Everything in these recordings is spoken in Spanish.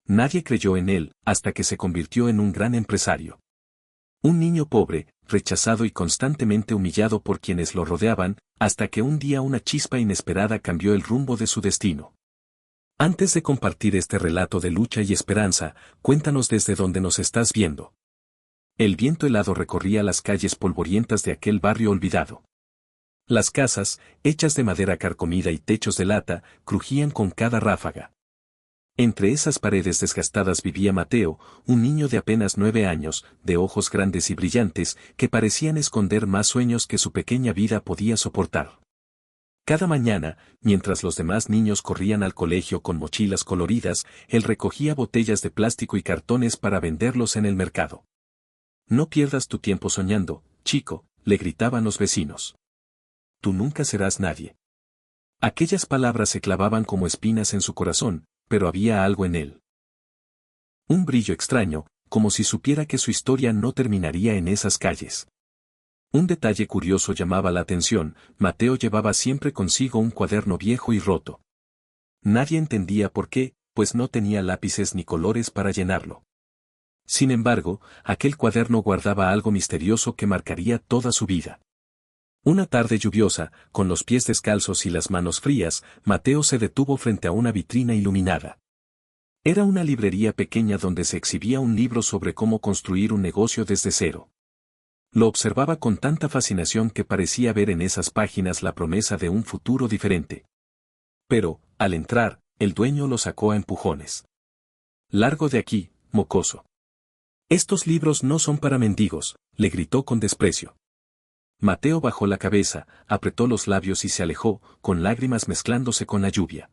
Nadie creyó en él, hasta que se convirtió en un gran empresario. Un niño pobre, rechazado y constantemente humillado por quienes lo rodeaban, hasta que un día una chispa inesperada cambió el rumbo de su destino. Antes de compartir este relato de lucha y esperanza, cuéntanos desde dónde nos estás viendo. El viento helado recorría las calles polvorientas de aquel barrio olvidado. Las casas, hechas de madera carcomida y techos de lata, crujían con cada ráfaga. Entre esas paredes desgastadas vivía Mateo, un niño de apenas 9 años, de ojos grandes y brillantes, que parecían esconder más sueños que su pequeña vida podía soportar. Cada mañana, mientras los demás niños corrían al colegio con mochilas coloridas, él recogía botellas de plástico y cartones para venderlos en el mercado. No pierdas tu tiempo soñando, chico, le gritaban los vecinos. Tú nunca serás nadie. Aquellas palabras se clavaban como espinas en su corazón, pero había algo en él. Un brillo extraño, como si supiera que su historia no terminaría en esas calles. Un detalle curioso llamaba la atención: Mateo llevaba siempre consigo un cuaderno viejo y roto. Nadie entendía por qué, pues no tenía lápices ni colores para llenarlo. Sin embargo, aquel cuaderno guardaba algo misterioso que marcaría toda su vida. Una tarde lluviosa, con los pies descalzos y las manos frías, Mateo se detuvo frente a una vitrina iluminada. Era una librería pequeña donde se exhibía un libro sobre cómo construir un negocio desde cero. Lo observaba con tanta fascinación que parecía ver en esas páginas la promesa de un futuro diferente. Pero, al entrar, el dueño lo sacó a empujones. «Largo de aquí, mocoso. Estos libros no son para mendigos», le gritó con desprecio. Mateo bajó la cabeza, apretó los labios y se alejó, con lágrimas mezclándose con la lluvia.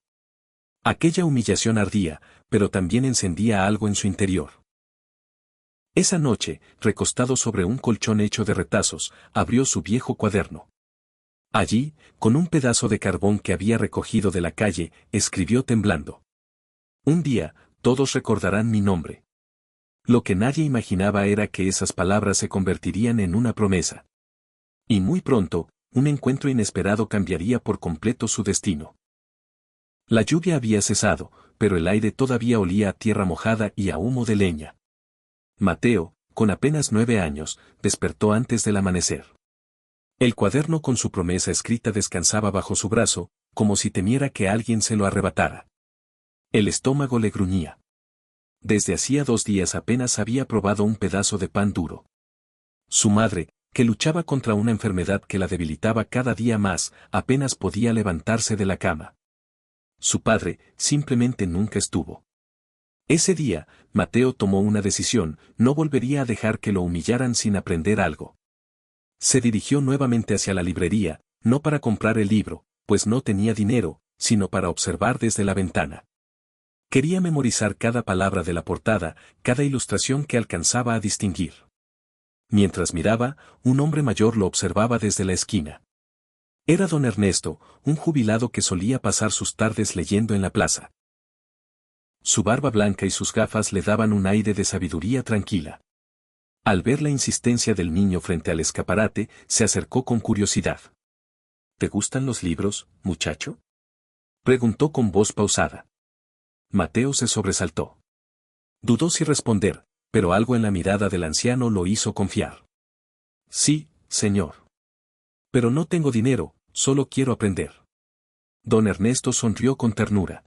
Aquella humillación ardía, pero también encendía algo en su interior. Esa noche, recostado sobre un colchón hecho de retazos, abrió su viejo cuaderno. Allí, con un pedazo de carbón que había recogido de la calle, escribió temblando: «Un día, todos recordarán mi nombre». Lo que nadie imaginaba era que esas palabras se convertirían en una promesa. Y muy pronto, un encuentro inesperado cambiaría por completo su destino. La lluvia había cesado, pero el aire todavía olía a tierra mojada y a humo de leña. Mateo, con apenas 9 años, despertó antes del amanecer. El cuaderno con su promesa escrita descansaba bajo su brazo, como si temiera que alguien se lo arrebatara. El estómago le gruñía. Desde hacía 2 días apenas había probado un pedazo de pan duro. Su madre, que luchaba contra una enfermedad que la debilitaba cada día más, apenas podía levantarse de la cama. Su padre, simplemente nunca estuvo. Ese día, Mateo tomó una decisión: no volvería a dejar que lo humillaran sin aprender algo. Se dirigió nuevamente hacia la librería, no para comprar el libro, pues no tenía dinero, sino para observar desde la ventana. Quería memorizar cada palabra de la portada, cada ilustración que alcanzaba a distinguir. Mientras miraba, un hombre mayor lo observaba desde la esquina. Era don Ernesto, un jubilado que solía pasar sus tardes leyendo en la plaza. Su barba blanca y sus gafas le daban un aire de sabiduría tranquila. Al ver la insistencia del niño frente al escaparate, se acercó con curiosidad. «¿Te gustan los libros, muchacho?», preguntó con voz pausada. Mateo se sobresaltó. Dudó si responder, pero algo en la mirada del anciano lo hizo confiar. «Sí, señor. Pero no tengo dinero, solo quiero aprender». Don Ernesto sonrió con ternura.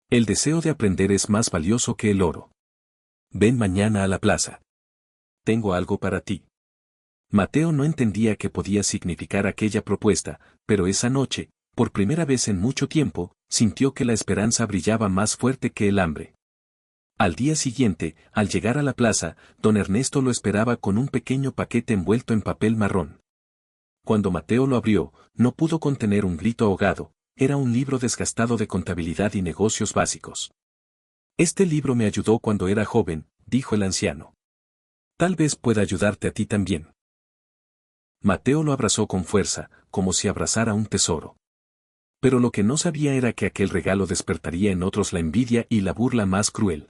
«El deseo de aprender es más valioso que el oro. Ven mañana a la plaza. Tengo algo para ti». Mateo no entendía qué podía significar aquella propuesta, pero esa noche, por primera vez en mucho tiempo, sintió que la esperanza brillaba más fuerte que el hambre. Al día siguiente, al llegar a la plaza, don Ernesto lo esperaba con un pequeño paquete envuelto en papel marrón. Cuando Mateo lo abrió, no pudo contener un grito ahogado. Era un libro desgastado de contabilidad y negocios básicos. «Este libro me ayudó cuando era joven», dijo el anciano. «Tal vez pueda ayudarte a ti también». Mateo lo abrazó con fuerza, como si abrazara un tesoro. Pero lo que no sabía era que aquel regalo despertaría en otros la envidia y la burla más cruel.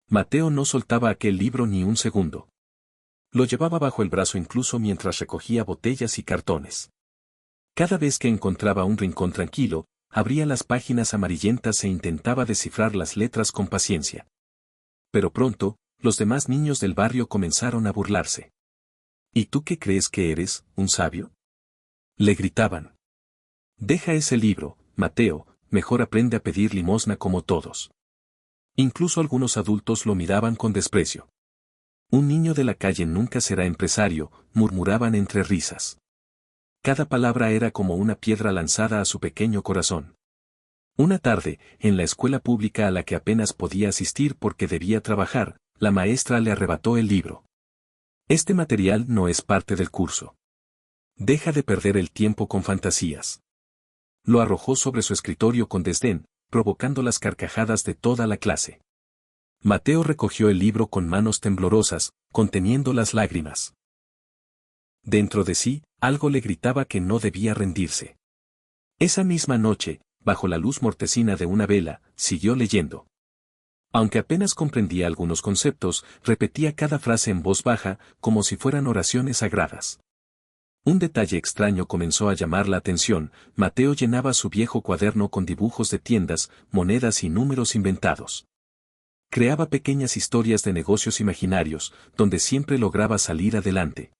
Mateo no soltaba aquel libro ni un segundo. Lo llevaba bajo el brazo incluso mientras recogía botellas y cartones. Cada vez que encontraba un rincón tranquilo, abría las páginas amarillentas e intentaba descifrar las letras con paciencia. Pero pronto, los demás niños del barrio comenzaron a burlarse. ¿Y tú qué crees que eres, un sabio? Le gritaban. Deja ese libro, Mateo, mejor aprende a pedir limosna como todos. Incluso algunos adultos lo miraban con desprecio. Un niño de la calle nunca será empresario, murmuraban entre risas. Cada palabra era como una piedra lanzada a su pequeño corazón. Una tarde, en la escuela pública a la que apenas podía asistir porque debía trabajar, la maestra le arrebató el libro. Este material no es parte del curso. Deja de perder el tiempo con fantasías. Lo arrojó sobre su escritorio con desdén, provocando las carcajadas de toda la clase. Mateo recogió el libro con manos temblorosas, conteniendo las lágrimas. Dentro de sí, algo le gritaba que no debía rendirse. Esa misma noche, bajo la luz mortecina de una vela, siguió leyendo. Aunque apenas comprendía algunos conceptos, repetía cada frase en voz baja, como si fueran oraciones sagradas. Un detalle extraño comenzó a llamar la atención. Mateo llenaba su viejo cuaderno con dibujos de tiendas, monedas y números inventados. Creaba pequeñas historias de negocios imaginarios, donde siempre lograba salir adelante.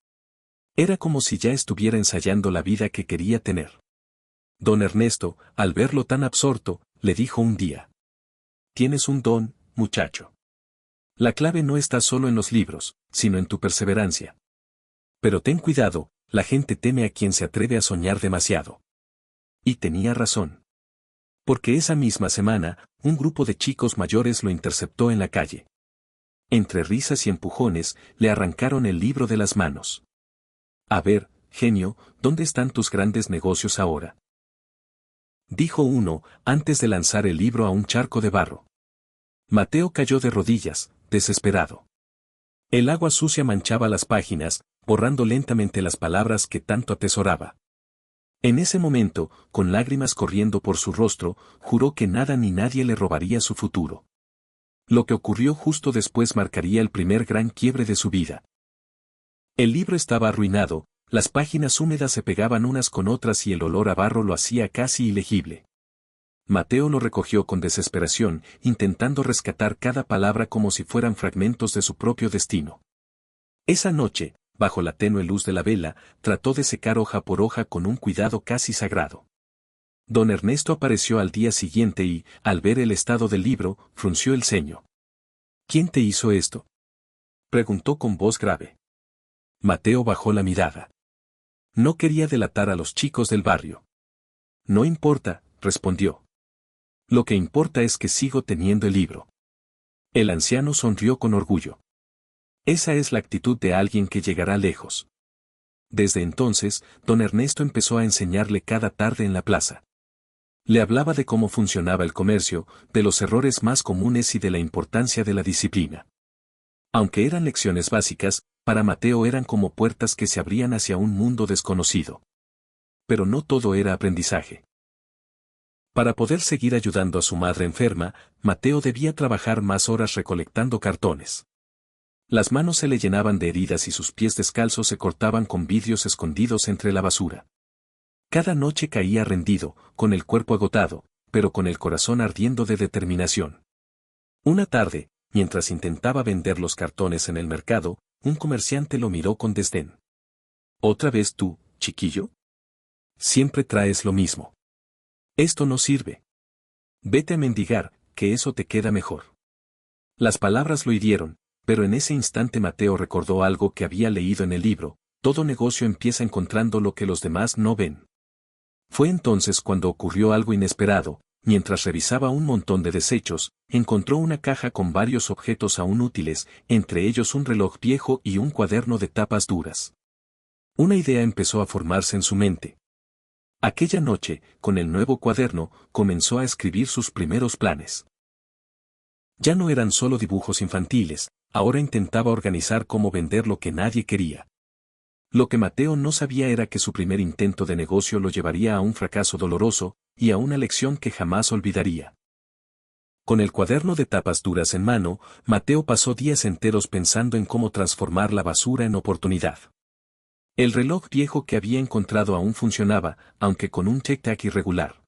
Era como si ya estuviera ensayando la vida que quería tener. Don Ernesto, al verlo tan absorto, le dijo un día: «Tienes un don, muchacho. La clave no está solo en los libros, sino en tu perseverancia. Pero ten cuidado, la gente teme a quien se atreve a soñar demasiado». Y tenía razón. Porque esa misma semana, un grupo de chicos mayores lo interceptó en la calle. Entre risas y empujones, le arrancaron el libro de las manos. «A ver, genio, ¿dónde están tus grandes negocios ahora?», dijo uno, antes de lanzar el libro a un charco de barro. Mateo cayó de rodillas, desesperado. El agua sucia manchaba las páginas, borrando lentamente las palabras que tanto atesoraba. En ese momento, con lágrimas corriendo por su rostro, juró que nada ni nadie le robaría su futuro. Lo que ocurrió justo después marcaría el primer gran quiebre de su vida. El libro estaba arruinado, las páginas húmedas se pegaban unas con otras y el olor a barro lo hacía casi ilegible. Mateo lo recogió con desesperación, intentando rescatar cada palabra como si fueran fragmentos de su propio destino. Esa noche, bajo la tenue luz de la vela, trató de secar hoja por hoja con un cuidado casi sagrado. Don Ernesto apareció al día siguiente y, al ver el estado del libro, frunció el ceño. «¿Quién te hizo esto?», preguntó con voz grave. Mateo bajó la mirada. No quería delatar a los chicos del barrio. «No importa», respondió. «Lo que importa es que sigo teniendo el libro». El anciano sonrió con orgullo. Esa es la actitud de alguien que llegará lejos. Desde entonces, don Ernesto empezó a enseñarle cada tarde en la plaza. Le hablaba de cómo funcionaba el comercio, de los errores más comunes y de la importancia de la disciplina. Aunque eran lecciones básicas, para Mateo eran como puertas que se abrían hacia un mundo desconocido. Pero no todo era aprendizaje. Para poder seguir ayudando a su madre enferma, Mateo debía trabajar más horas recolectando cartones. Las manos se le llenaban de heridas y sus pies descalzos se cortaban con vidrios escondidos entre la basura. Cada noche caía rendido, con el cuerpo agotado, pero con el corazón ardiendo de determinación. Una tarde, mientras intentaba vender los cartones en el mercado, un comerciante lo miró con desdén. «¿Otra vez tú, chiquillo? Siempre traes lo mismo. Esto no sirve. Vete a mendigar, que eso te queda mejor». Las palabras lo hirieron, pero en ese instante Mateo recordó algo que había leído en el libro: todo negocio empieza encontrando lo que los demás no ven. Fue entonces cuando ocurrió algo inesperado. Mientras revisaba un montón de desechos, encontró una caja con varios objetos aún útiles, entre ellos un reloj viejo y un cuaderno de tapas duras. Una idea empezó a formarse en su mente. Aquella noche, con el nuevo cuaderno, comenzó a escribir sus primeros planes. Ya no eran solo dibujos infantiles, ahora intentaba organizar cómo vender lo que nadie quería. Lo que Mateo no sabía era que su primer intento de negocio lo llevaría a un fracaso doloroso, y a una lección que jamás olvidaría. Con el cuaderno de tapas duras en mano, Mateo pasó días enteros pensando en cómo transformar la basura en oportunidad. El reloj viejo que había encontrado aún funcionaba, aunque con un tic-tac irregular.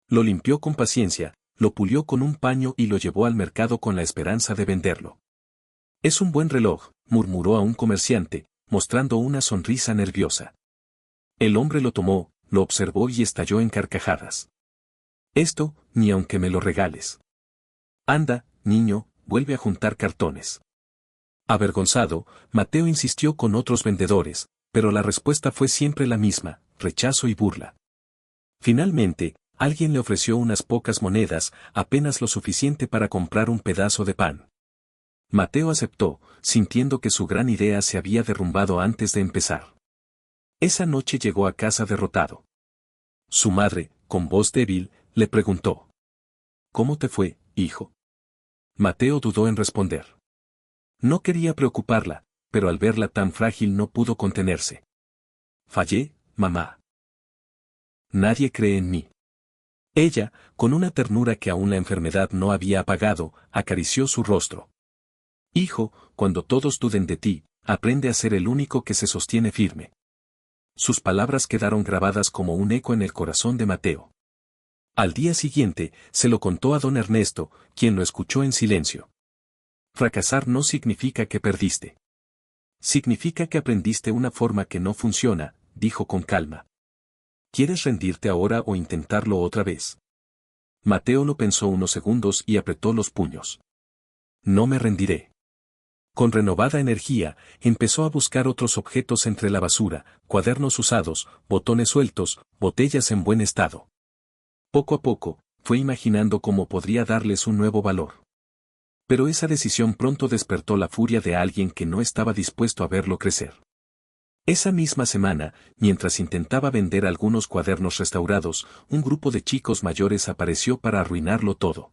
Lo limpió con paciencia, lo pulió con un paño y lo llevó al mercado con la esperanza de venderlo. Es un buen reloj, murmuró a un comerciante, mostrando una sonrisa nerviosa. El hombre lo tomó, lo observó y estalló en carcajadas. Esto, ni aunque me lo regales. Anda, niño, vuelve a juntar cartones. Avergonzado, Mateo insistió con otros vendedores, pero la respuesta fue siempre la misma, rechazo y burla. Finalmente, alguien le ofreció unas pocas monedas, apenas lo suficiente para comprar un pedazo de pan. Mateo aceptó, sintiendo que su gran idea se había derrumbado antes de empezar. Esa noche llegó a casa derrotado. Su madre, con voz débil, le preguntó: ¿Cómo te fue, hijo? Mateo dudó en responder. No quería preocuparla, pero al verla tan frágil no pudo contenerse. Fallé, mamá. Nadie cree en mí. Ella, con una ternura que aún la enfermedad no había apagado, acarició su rostro. Hijo, cuando todos duden de ti, aprende a ser el único que se sostiene firme. Sus palabras quedaron grabadas como un eco en el corazón de Mateo. Al día siguiente, se lo contó a don Ernesto, quien lo escuchó en silencio. Fracasar no significa que perdiste. Significa que aprendiste una forma que no funciona, dijo con calma. ¿Quieres rendirte ahora o intentarlo otra vez? Mateo lo pensó unos segundos y apretó los puños. No me rendiré. Con renovada energía, empezó a buscar otros objetos entre la basura, cuadernos usados, botones sueltos, botellas en buen estado. Poco a poco, fue imaginando cómo podría darles un nuevo valor. Pero esa decisión pronto despertó la furia de alguien que no estaba dispuesto a verlo crecer. Esa misma semana, mientras intentaba vender algunos cuadernos restaurados, un grupo de chicos mayores apareció para arruinarlo todo.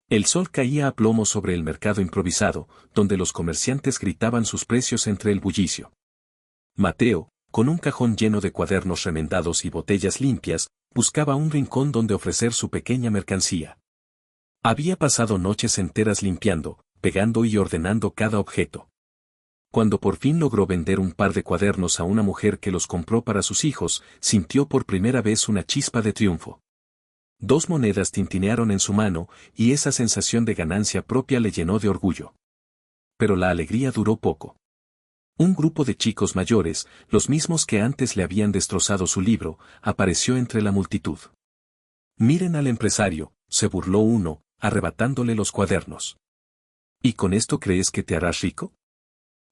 El sol caía a plomo sobre el mercado improvisado, donde los comerciantes gritaban sus precios entre el bullicio. Mateo, con un cajón lleno de cuadernos remendados y botellas limpias, buscaba un rincón donde ofrecer su pequeña mercancía. Había pasado noches enteras limpiando, pegando y ordenando cada objeto. Cuando por fin logró vender un par de cuadernos a una mujer que los compró para sus hijos, sintió por primera vez una chispa de triunfo. 2 monedas tintinearon en su mano, y esa sensación de ganancia propia le llenó de orgullo. Pero la alegría duró poco. Un grupo de chicos mayores, los mismos que antes le habían destrozado su libro, apareció entre la multitud. Miren al empresario, se burló uno, arrebatándole los cuadernos. ¿Y con esto crees que te harás rico?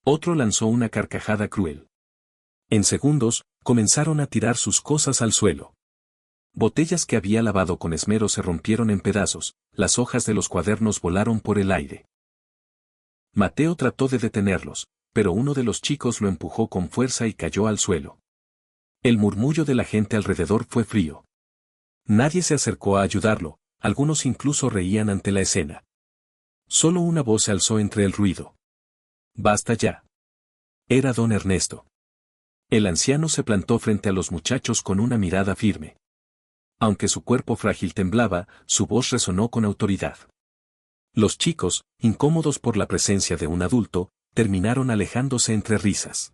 Otro lanzó una carcajada cruel. En segundos, comenzaron a tirar sus cosas al suelo. Botellas que había lavado con esmero se rompieron en pedazos, las hojas de los cuadernos volaron por el aire. Mateo trató de detenerlos, pero uno de los chicos lo empujó con fuerza y cayó al suelo. El murmullo de la gente alrededor fue frío. Nadie se acercó a ayudarlo, algunos incluso reían ante la escena. Solo una voz se alzó entre el ruido. «Basta ya». Era don Ernesto. El anciano se plantó frente a los muchachos con una mirada firme. Aunque su cuerpo frágil temblaba, su voz resonó con autoridad. Los chicos, incómodos por la presencia de un adulto, terminaron alejándose entre risas.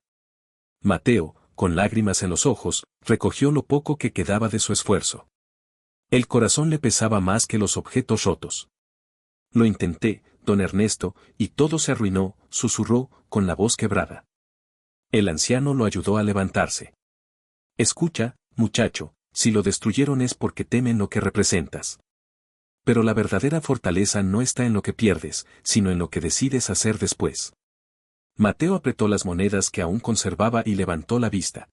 Mateo, con lágrimas en los ojos, recogió lo poco que quedaba de su esfuerzo. El corazón le pesaba más que los objetos rotos. Lo intenté, don Ernesto, y todo se arruinó, susurró, con la voz quebrada. El anciano lo ayudó a levantarse. Escucha, muchacho, si lo destruyeron es porque temen lo que representas. Pero la verdadera fortaleza no está en lo que pierdes, sino en lo que decides hacer después. Mateo apretó las monedas que aún conservaba y levantó la vista.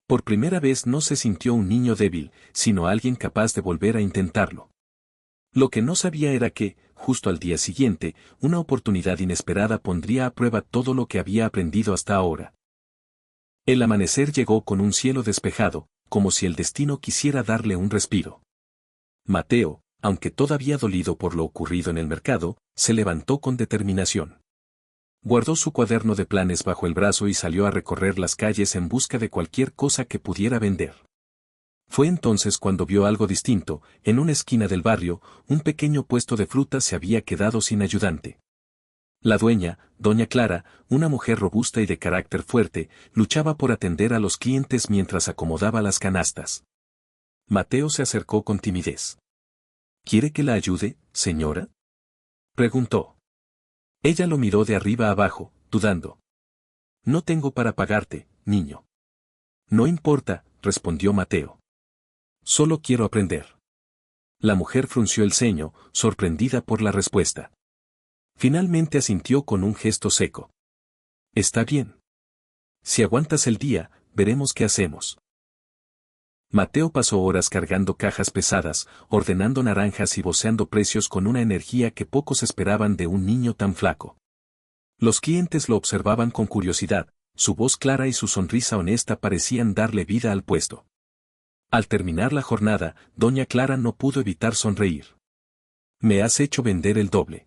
Por primera vez no se sintió un niño débil, sino alguien capaz de volver a intentarlo. Lo que no sabía era que, justo al día siguiente, una oportunidad inesperada pondría a prueba todo lo que había aprendido hasta ahora. El amanecer llegó con un cielo despejado, como si el destino quisiera darle un respiro. Mateo, aunque todavía dolido por lo ocurrido en el mercado, se levantó con determinación. Guardó su cuaderno de planes bajo el brazo y salió a recorrer las calles en busca de cualquier cosa que pudiera vender. Fue entonces cuando vio algo distinto. En una esquina del barrio, un pequeño puesto de frutas se había quedado sin ayudante. La dueña, doña Clara, una mujer robusta y de carácter fuerte, luchaba por atender a los clientes mientras acomodaba las canastas. Mateo se acercó con timidez. ¿Quiere que la ayude, señora?, preguntó. Ella lo miró de arriba a abajo, dudando. No tengo para pagarte, niño. No importa, respondió Mateo. Solo quiero aprender. La mujer frunció el ceño, sorprendida por la respuesta. Finalmente asintió con un gesto seco. Está bien. Si aguantas el día, veremos qué hacemos. Mateo pasó horas cargando cajas pesadas, ordenando naranjas y voceando precios con una energía que pocos esperaban de un niño tan flaco. Los clientes lo observaban con curiosidad, su voz clara y su sonrisa honesta parecían darle vida al puesto. Al terminar la jornada, doña Clara no pudo evitar sonreír. Me has hecho vender el doble.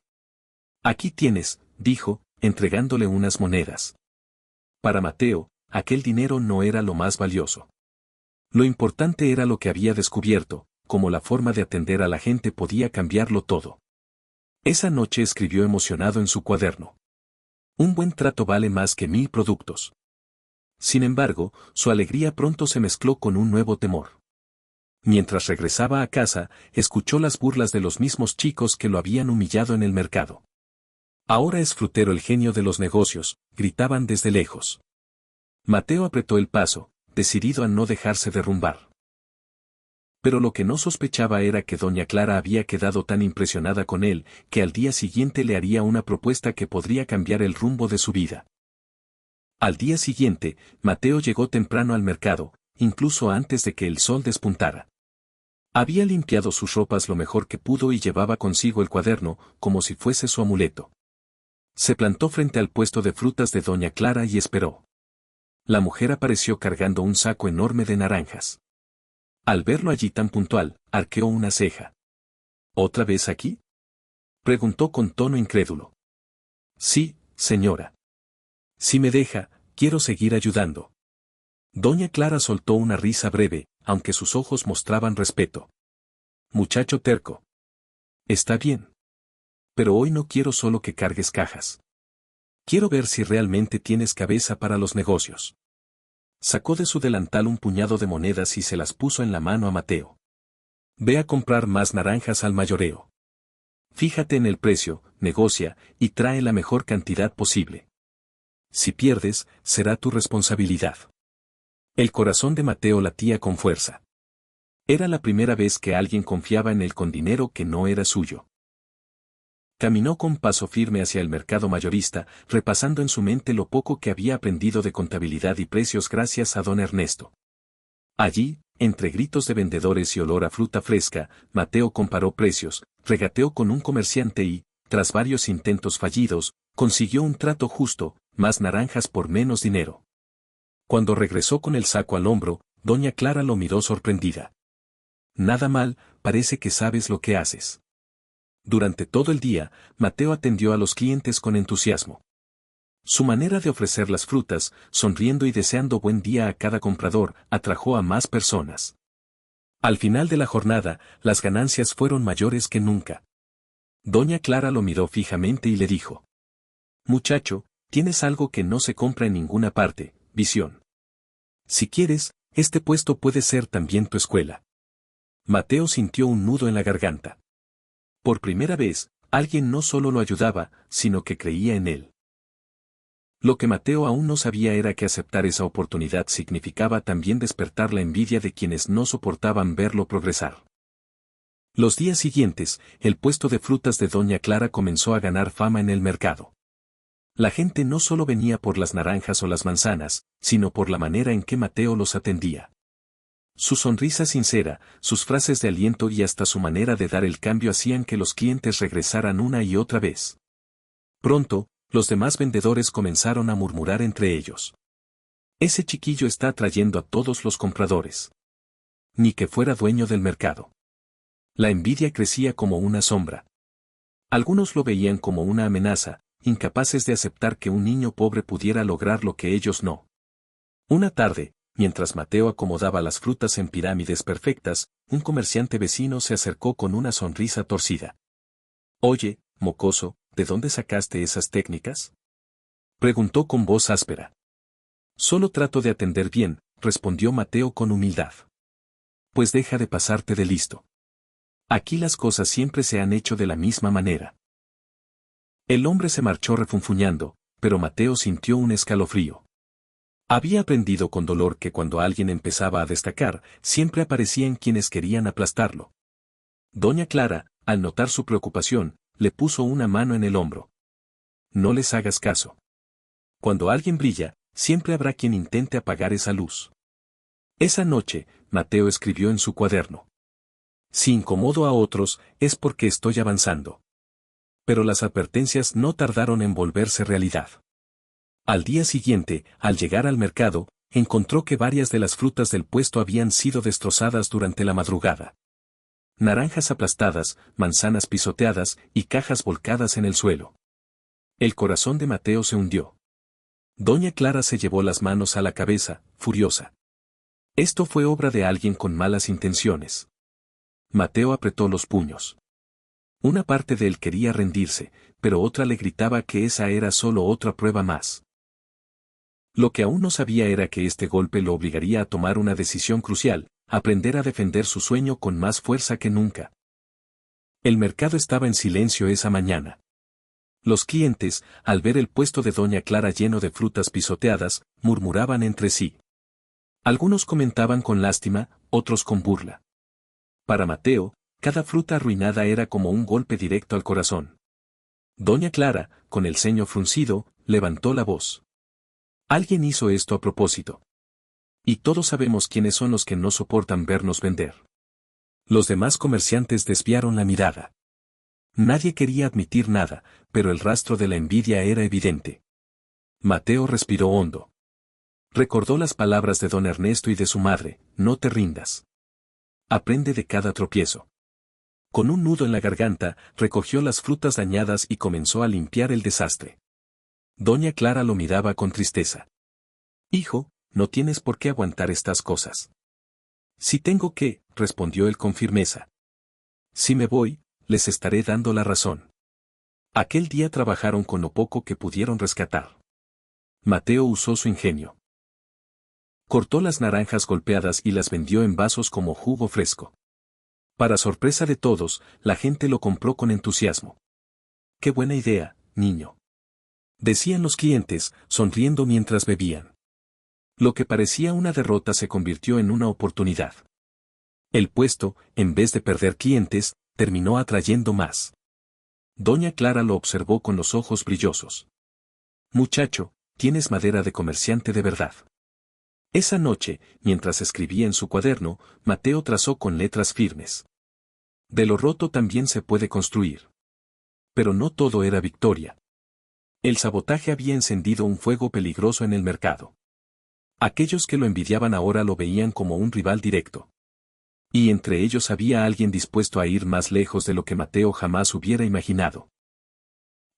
Aquí tienes, dijo, entregándole unas monedas. Para Mateo, aquel dinero no era lo más valioso. Lo importante era lo que había descubierto, cómo la forma de atender a la gente podía cambiarlo todo. Esa noche escribió emocionado en su cuaderno. Un buen trato vale más que 1000 productos. Sin embargo, su alegría pronto se mezcló con un nuevo temor. Mientras regresaba a casa, escuchó las burlas de los mismos chicos que lo habían humillado en el mercado. Ahora es frutero el genio de los negocios, gritaban desde lejos. Mateo apretó el paso, decidido a no dejarse derrumbar. Pero lo que no sospechaba era que doña Clara había quedado tan impresionada con él, que al día siguiente le haría una propuesta que podría cambiar el rumbo de su vida. Al día siguiente, Mateo llegó temprano al mercado, incluso antes de que el sol despuntara. Había limpiado sus ropas lo mejor que pudo y llevaba consigo el cuaderno, como si fuese su amuleto. Se plantó frente al puesto de frutas de doña Clara y esperó. La mujer apareció cargando un saco enorme de naranjas. Al verlo allí tan puntual, arqueó una ceja. ¿Otra vez aquí?, preguntó con tono incrédulo. Sí, señora. Si me deja, quiero seguir ayudando. Doña Clara soltó una risa breve, aunque sus ojos mostraban respeto. Muchacho terco. Está bien. Pero hoy no quiero solo que cargues cajas. Quiero ver si realmente tienes cabeza para los negocios. Sacó de su delantal un puñado de monedas y se las puso en la mano a Mateo. Ve a comprar más naranjas al mayoreo. Fíjate en el precio, negocia, y trae la mejor cantidad posible. Si pierdes, será tu responsabilidad. El corazón de Mateo latía con fuerza. Era la primera vez que alguien confiaba en él con dinero que no era suyo. Caminó con paso firme hacia el mercado mayorista, repasando en su mente lo poco que había aprendido de contabilidad y precios gracias a don Ernesto. Allí, entre gritos de vendedores y olor a fruta fresca, Mateo comparó precios, regateó con un comerciante y, tras varios intentos fallidos, consiguió un trato justo, más naranjas por menos dinero. Cuando regresó con el saco al hombro, doña Clara lo miró sorprendida. Nada mal, parece que sabes lo que haces. Durante todo el día, Mateo atendió a los clientes con entusiasmo. Su manera de ofrecer las frutas, sonriendo y deseando buen día a cada comprador, atrajo a más personas. Al final de la jornada, las ganancias fueron mayores que nunca. Doña Clara lo miró fijamente y le dijo: Muchacho, tienes algo que no se compra en ninguna parte, visión. Si quieres, este puesto puede ser también tu escuela. Mateo sintió un nudo en la garganta. Por primera vez, alguien no solo lo ayudaba, sino que creía en él. Lo que Mateo aún no sabía era que aceptar esa oportunidad significaba también despertar la envidia de quienes no soportaban verlo progresar. Los días siguientes, el puesto de frutas de doña Clara comenzó a ganar fama en el mercado. La gente no solo venía por las naranjas o las manzanas, sino por la manera en que Mateo los atendía. Su sonrisa sincera, sus frases de aliento y hasta su manera de dar el cambio hacían que los clientes regresaran una y otra vez. Pronto, los demás vendedores comenzaron a murmurar entre ellos: Ese chiquillo está atrayendo a todos los compradores. Ni que fuera dueño del mercado. La envidia crecía como una sombra. Algunos lo veían como una amenaza, incapaces de aceptar que un niño pobre pudiera lograr lo que ellos no. Una tarde, mientras Mateo acomodaba las frutas en pirámides perfectas, un comerciante vecino se acercó con una sonrisa torcida. Oye, mocoso, ¿de dónde sacaste esas técnicas?, preguntó con voz áspera. Solo trato de atender bien, respondió Mateo con humildad. Pues deja de pasarte de listo. Aquí las cosas siempre se han hecho de la misma manera. El hombre se marchó refunfuñando, pero Mateo sintió un escalofrío. Había aprendido con dolor que cuando alguien empezaba a destacar, siempre aparecían quienes querían aplastarlo. Doña Clara, al notar su preocupación, le puso una mano en el hombro. No les hagas caso. Cuando alguien brilla, siempre habrá quien intente apagar esa luz. Esa noche, Mateo escribió en su cuaderno: si incomodo a otros, es porque estoy avanzando. Pero las advertencias no tardaron en volverse realidad. Al día siguiente, al llegar al mercado, encontró que varias de las frutas del puesto habían sido destrozadas durante la madrugada. Naranjas aplastadas, manzanas pisoteadas y cajas volcadas en el suelo. El corazón de Mateo se hundió. Doña Clara se llevó las manos a la cabeza, furiosa. Esto fue obra de alguien con malas intenciones. Mateo apretó los puños. Una parte de él quería rendirse, pero otra le gritaba que esa era solo otra prueba más. Lo que aún no sabía era que este golpe lo obligaría a tomar una decisión crucial: aprender a defender su sueño con más fuerza que nunca. El mercado estaba en silencio esa mañana. Los clientes, al ver el puesto de Doña Clara lleno de frutas pisoteadas, murmuraban entre sí. Algunos comentaban con lástima, otros con burla. Para Mateo, cada fruta arruinada era como un golpe directo al corazón. Doña Clara, con el ceño fruncido, levantó la voz. Alguien hizo esto a propósito. Y todos sabemos quiénes son los que no soportan vernos vender. Los demás comerciantes desviaron la mirada. Nadie quería admitir nada, pero el rastro de la envidia era evidente. Mateo respiró hondo. Recordó las palabras de don Ernesto y de su madre: no te rindas. Aprende de cada tropiezo. Con un nudo en la garganta, recogió las frutas dañadas y comenzó a limpiar el desastre. Doña Clara lo miraba con tristeza. Hijo, no tienes por qué aguantar estas cosas. Si tengo que, respondió él con firmeza. Si me voy, les estaré dando la razón. Aquel día trabajaron con lo poco que pudieron rescatar. Mateo usó su ingenio. Cortó las naranjas golpeadas y las vendió en vasos como jugo fresco. Para sorpresa de todos, la gente lo compró con entusiasmo. ¡Qué buena idea, niño!, decían los clientes, sonriendo mientras bebían. Lo que parecía una derrota se convirtió en una oportunidad. El puesto, en vez de perder clientes, terminó atrayendo más. Doña Clara lo observó con los ojos brillosos. Muchacho, tienes madera de comerciante de verdad. Esa noche, mientras escribía en su cuaderno, Mateo trazó con letras firmes: de lo roto también se puede construir. Pero no todo era victoria. El sabotaje había encendido un fuego peligroso en el mercado. Aquellos que lo envidiaban ahora lo veían como un rival directo. Y entre ellos había alguien dispuesto a ir más lejos de lo que Mateo jamás hubiera imaginado.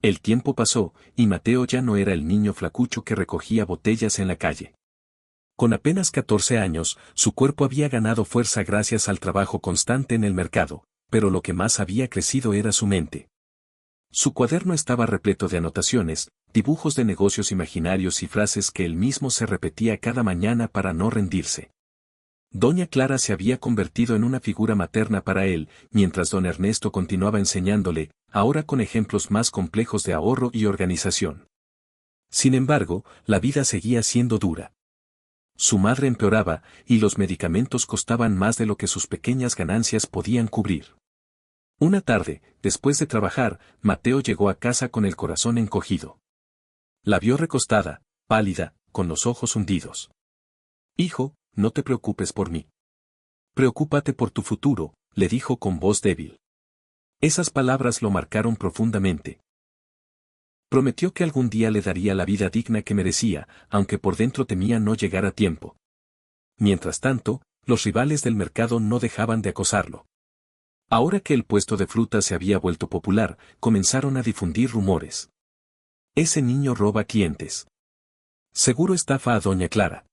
El tiempo pasó, y Mateo ya no era el niño flacucho que recogía botellas en la calle. Con apenas 14 años, su cuerpo había ganado fuerza gracias al trabajo constante en el mercado, pero lo que más había crecido era su mente. Su cuaderno estaba repleto de anotaciones, dibujos de negocios imaginarios y frases que él mismo se repetía cada mañana para no rendirse. Doña Clara se había convertido en una figura materna para él, mientras don Ernesto continuaba enseñándole, ahora con ejemplos más complejos de ahorro y organización. Sin embargo, la vida seguía siendo dura. Su madre empeoraba, y los medicamentos costaban más de lo que sus pequeñas ganancias podían cubrir. Una tarde, después de trabajar, Mateo llegó a casa con el corazón encogido. La vio recostada, pálida, con los ojos hundidos. Hijo, no te preocupes por mí. Preocúpate por tu futuro, le dijo con voz débil. Esas palabras lo marcaron profundamente. Prometió que algún día le daría la vida digna que merecía, aunque por dentro temía no llegar a tiempo. Mientras tanto, los rivales del mercado no dejaban de acosarlo. Ahora que el puesto de fruta se había vuelto popular, comenzaron a difundir rumores. Ese niño roba clientes. Seguro estafa a Doña Clara.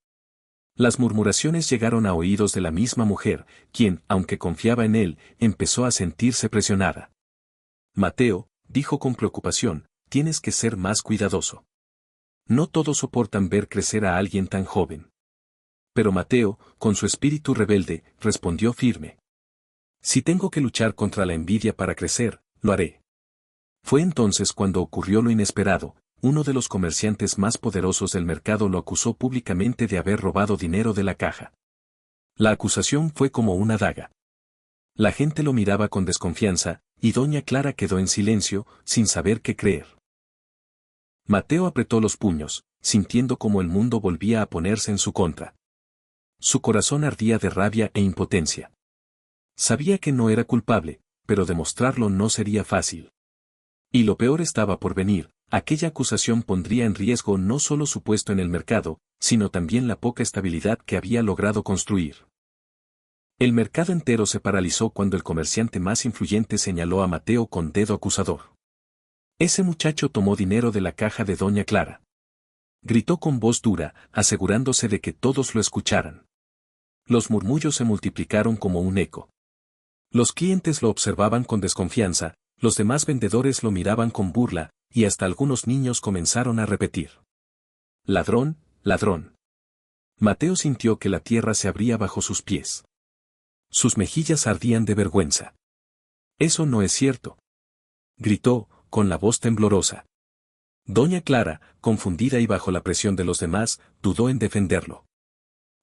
Las murmuraciones llegaron a oídos de la misma mujer, quien, aunque confiaba en él, empezó a sentirse presionada. Mateo, dijo con preocupación, tienes que ser más cuidadoso. No todos soportan ver crecer a alguien tan joven. Pero Mateo, con su espíritu rebelde, respondió firme. Si tengo que luchar contra la envidia para crecer, lo haré. Fue entonces cuando ocurrió lo inesperado. Uno de los comerciantes más poderosos del mercado lo acusó públicamente de haber robado dinero de la caja. La acusación fue como una daga. La gente lo miraba con desconfianza, y doña Clara quedó en silencio, sin saber qué creer. Mateo apretó los puños, sintiendo como el mundo volvía a ponerse en su contra. Su corazón ardía de rabia e impotencia. Sabía que no era culpable, pero demostrarlo no sería fácil. Y lo peor estaba por venir. Aquella acusación pondría en riesgo no solo su puesto en el mercado, sino también la poca estabilidad que había logrado construir. El mercado entero se paralizó cuando el comerciante más influyente señaló a Mateo con dedo acusador. Ese muchacho tomó dinero de la caja de doña Clara. Gritó con voz dura, asegurándose de que todos lo escucharan. Los murmullos se multiplicaron como un eco. Los clientes lo observaban con desconfianza, los demás vendedores lo miraban con burla, y hasta algunos niños comenzaron a repetir: ladrón, ladrón. Mateo sintió que la tierra se abría bajo sus pies. Sus mejillas ardían de vergüenza. Eso no es cierto, gritó, con la voz temblorosa. Doña Clara, confundida y bajo la presión de los demás, dudó en defenderlo.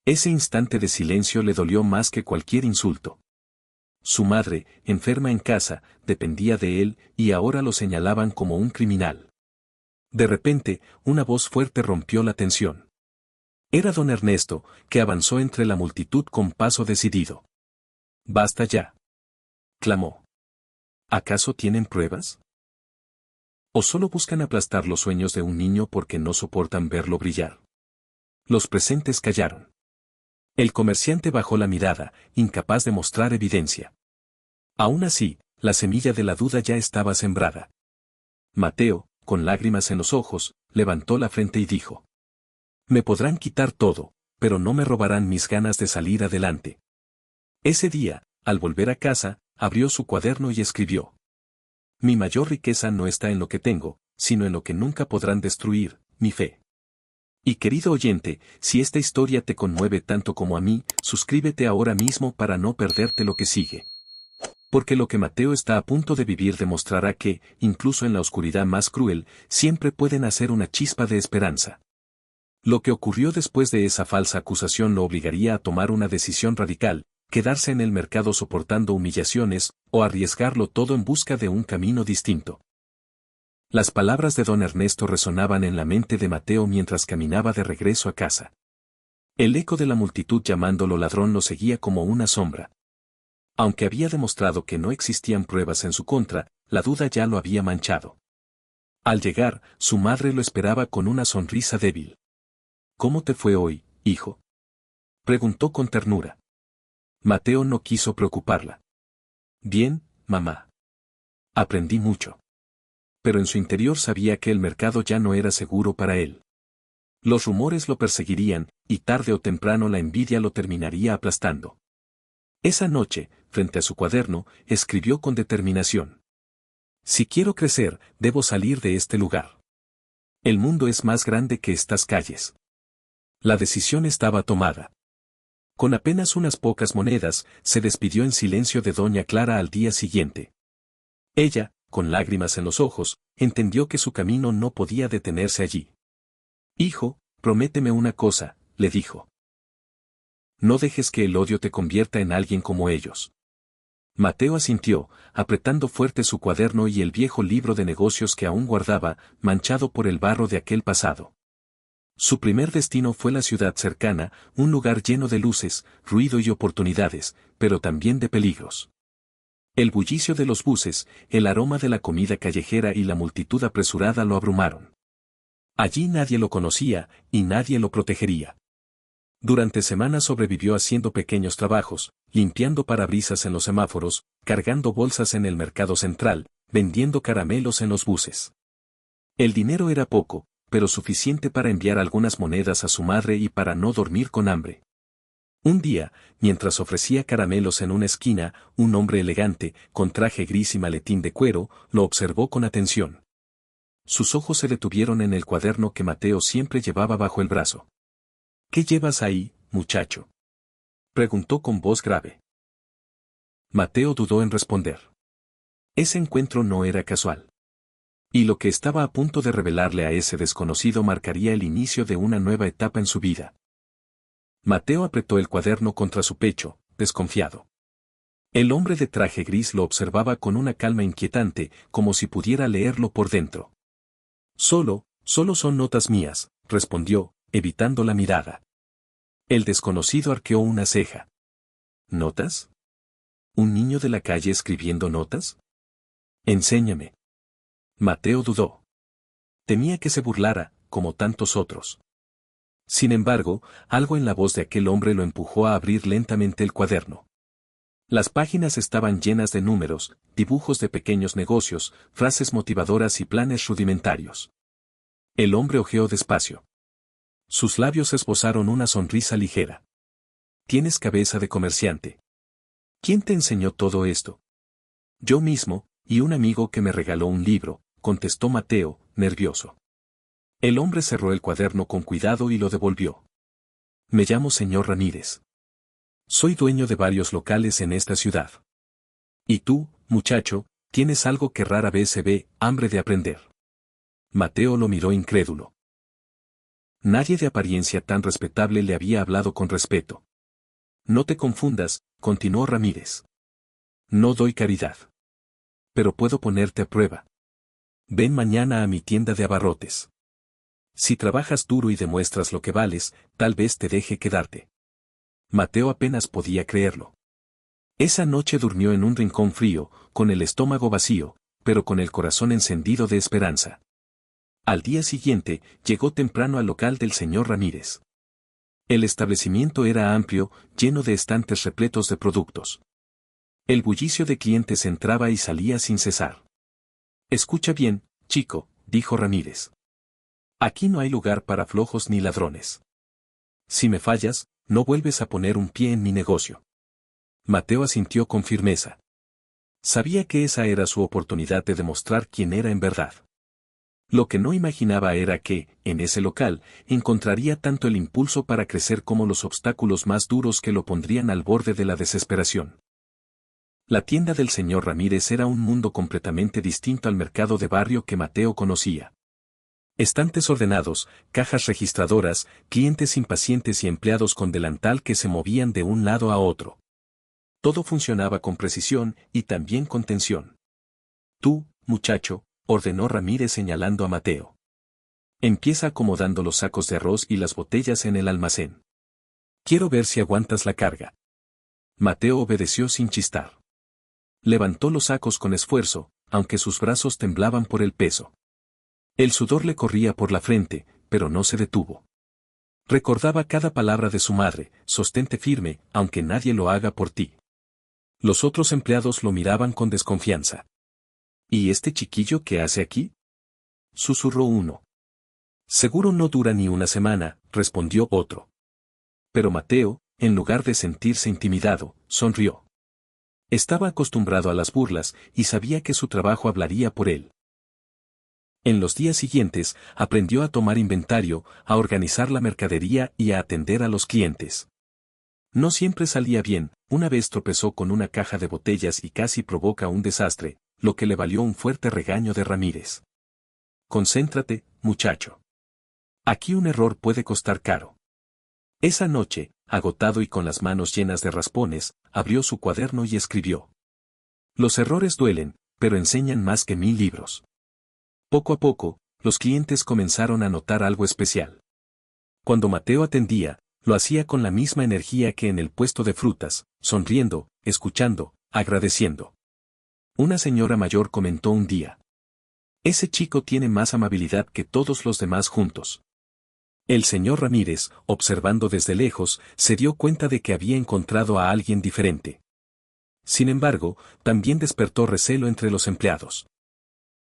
Ese instante de silencio le dolió más que cualquier insulto. Su madre, enferma en casa, dependía de él, y ahora lo señalaban como un criminal. De repente, una voz fuerte rompió la tensión. Era don Ernesto, que avanzó entre la multitud con paso decidido. «Basta ya», clamó. ¿Acaso tienen pruebas? ¿O solo buscan aplastar los sueños de un niño porque no soportan verlo brillar? Los presentes callaron. El comerciante bajó la mirada, incapaz de mostrar evidencia. Aún así, la semilla de la duda ya estaba sembrada. Mateo, con lágrimas en los ojos, levantó la frente y dijo: «Me podrán quitar todo, pero no me robarán mis ganas de salir adelante». Ese día, al volver a casa, abrió su cuaderno y escribió: «Mi mayor riqueza no está en lo que tengo, sino en lo que nunca podrán destruir, mi fe». Y querido oyente, si esta historia te conmueve tanto como a mí, suscríbete ahora mismo para no perderte lo que sigue. Porque lo que Mateo está a punto de vivir demostrará que, incluso en la oscuridad más cruel, siempre pueden hacer una chispa de esperanza. Lo que ocurrió después de esa falsa acusación lo obligaría a tomar una decisión radical: quedarse en el mercado soportando humillaciones, o arriesgarlo todo en busca de un camino distinto. Las palabras de don Ernesto resonaban en la mente de Mateo mientras caminaba de regreso a casa. El eco de la multitud llamándolo ladrón lo seguía como una sombra. Aunque había demostrado que no existían pruebas en su contra, la duda ya lo había manchado. Al llegar, su madre lo esperaba con una sonrisa débil. «¿Cómo te fue hoy, hijo?», preguntó con ternura. Mateo no quiso preocuparla. «Bien, mamá. Aprendí mucho». Pero en su interior sabía que el mercado ya no era seguro para él. Los rumores lo perseguirían, y tarde o temprano la envidia lo terminaría aplastando. Esa noche, frente a su cuaderno, escribió con determinación: «Si quiero crecer, debo salir de este lugar. El mundo es más grande que estas calles». La decisión estaba tomada. Con apenas unas pocas monedas, se despidió en silencio de doña Clara al día siguiente. Ella, con lágrimas en los ojos, entendió que su camino no podía detenerse allí. «Hijo, prométeme una cosa», le dijo. «No dejes que el odio te convierta en alguien como ellos». Mateo asintió, apretando fuerte su cuaderno y el viejo libro de negocios que aún guardaba, manchado por el barro de aquel pasado. Su primer destino fue la ciudad cercana, un lugar lleno de luces, ruido y oportunidades, pero también de peligros. El bullicio de los buses, el aroma de la comida callejera y la multitud apresurada lo abrumaron. Allí nadie lo conocía, y nadie lo protegería. Durante semanas sobrevivió haciendo pequeños trabajos, limpiando parabrisas en los semáforos, cargando bolsas en el mercado central, vendiendo caramelos en los buses. El dinero era poco, pero suficiente para enviar algunas monedas a su madre y para no dormir con hambre. Un día, mientras ofrecía caramelos en una esquina, un hombre elegante, con traje gris y maletín de cuero, lo observó con atención. Sus ojos se detuvieron en el cuaderno que Mateo siempre llevaba bajo el brazo. «¿Qué llevas ahí, muchacho? Preguntó con voz grave. Mateo dudó en responder. Ese encuentro no era casual. Y lo que estaba a punto de revelarle a ese desconocido marcaría el inicio de una nueva etapa en su vida. Mateo apretó el cuaderno contra su pecho, desconfiado. El hombre de traje gris lo observaba con una calma inquietante, como si pudiera leerlo por dentro. Solo son notas mías, respondió, evitando la mirada. El desconocido arqueó una ceja. ¿Notas? ¿Un niño de la calle escribiendo notas? Enséñame. Mateo dudó. Temía que se burlara, como tantos otros. Sin embargo, algo en la voz de aquel hombre lo empujó a abrir lentamente el cuaderno. Las páginas estaban llenas de números, dibujos de pequeños negocios, frases motivadoras y planes rudimentarios. El hombre hojeó despacio. Sus labios esbozaron una sonrisa ligera. Tienes cabeza de comerciante. ¿Quién te enseñó todo esto? Yo mismo, y un amigo que me regaló un libro, contestó Mateo, nervioso. El hombre cerró el cuaderno con cuidado y lo devolvió. Me llamo señor Ramírez. Soy dueño de varios locales en esta ciudad. Y tú, muchacho, tienes algo que rara vez se ve, hambre de aprender. Mateo lo miró incrédulo. Nadie de apariencia tan respetable le había hablado con respeto. No te confundas, continuó Ramírez. No doy caridad. Pero puedo ponerte a prueba. Ven mañana a mi tienda de abarrotes. Si trabajas duro y demuestras lo que vales, tal vez te deje quedarte. Mateo apenas podía creerlo. Esa noche durmió en un rincón frío, con el estómago vacío, pero con el corazón encendido de esperanza. Al día siguiente, llegó temprano al local del señor Ramírez. El establecimiento era amplio, lleno de estantes repletos de productos. El bullicio de clientes entraba y salía sin cesar. Escucha bien, chico, dijo Ramírez. Aquí no hay lugar para flojos ni ladrones. Si me fallas, no vuelves a poner un pie en mi negocio. Mateo asintió con firmeza. Sabía que esa era su oportunidad de demostrar quién era en verdad. Lo que no imaginaba era que, en ese local, encontraría tanto el impulso para crecer como los obstáculos más duros que lo pondrían al borde de la desesperación. La tienda del señor Ramírez era un mundo completamente distinto al mercado de barrio que Mateo conocía. Estantes ordenados, cajas registradoras, clientes impacientes y empleados con delantal que se movían de un lado a otro. Todo funcionaba con precisión y también con tensión. Tú, muchacho, ordenó Ramírez señalando a Mateo. Empieza acomodando los sacos de arroz y las botellas en el almacén. Quiero ver si aguantas la carga. Mateo obedeció sin chistar. Levantó los sacos con esfuerzo, aunque sus brazos temblaban por el peso. El sudor le corría por la frente, pero no se detuvo. Recordaba cada palabra de su madre, sostente firme, aunque nadie lo haga por ti. Los otros empleados lo miraban con desconfianza. ¿Y este chiquillo qué hace aquí? Susurró uno. Seguro no dura ni una semana, respondió otro. Pero Mateo, en lugar de sentirse intimidado, sonrió. Estaba acostumbrado a las burlas y sabía que su trabajo hablaría por él. En los días siguientes, aprendió a tomar inventario, a organizar la mercadería y a atender a los clientes. No siempre salía bien, una vez tropezó con una caja de botellas y casi provoca un desastre, lo que le valió un fuerte regaño de Ramírez. Concéntrate, muchacho. Aquí un error puede costar caro. Esa noche, agotado y con las manos llenas de raspones, abrió su cuaderno y escribió. Los errores duelen, pero enseñan más que 1000 libros. Poco a poco, los clientes comenzaron a notar algo especial. Cuando Mateo atendía, lo hacía con la misma energía que en el puesto de frutas, sonriendo, escuchando, agradeciendo. Una señora mayor comentó un día. Ese chico tiene más amabilidad que todos los demás juntos. El señor Ramírez, observando desde lejos, se dio cuenta de que había encontrado a alguien diferente. Sin embargo, también despertó recelo entre los empleados.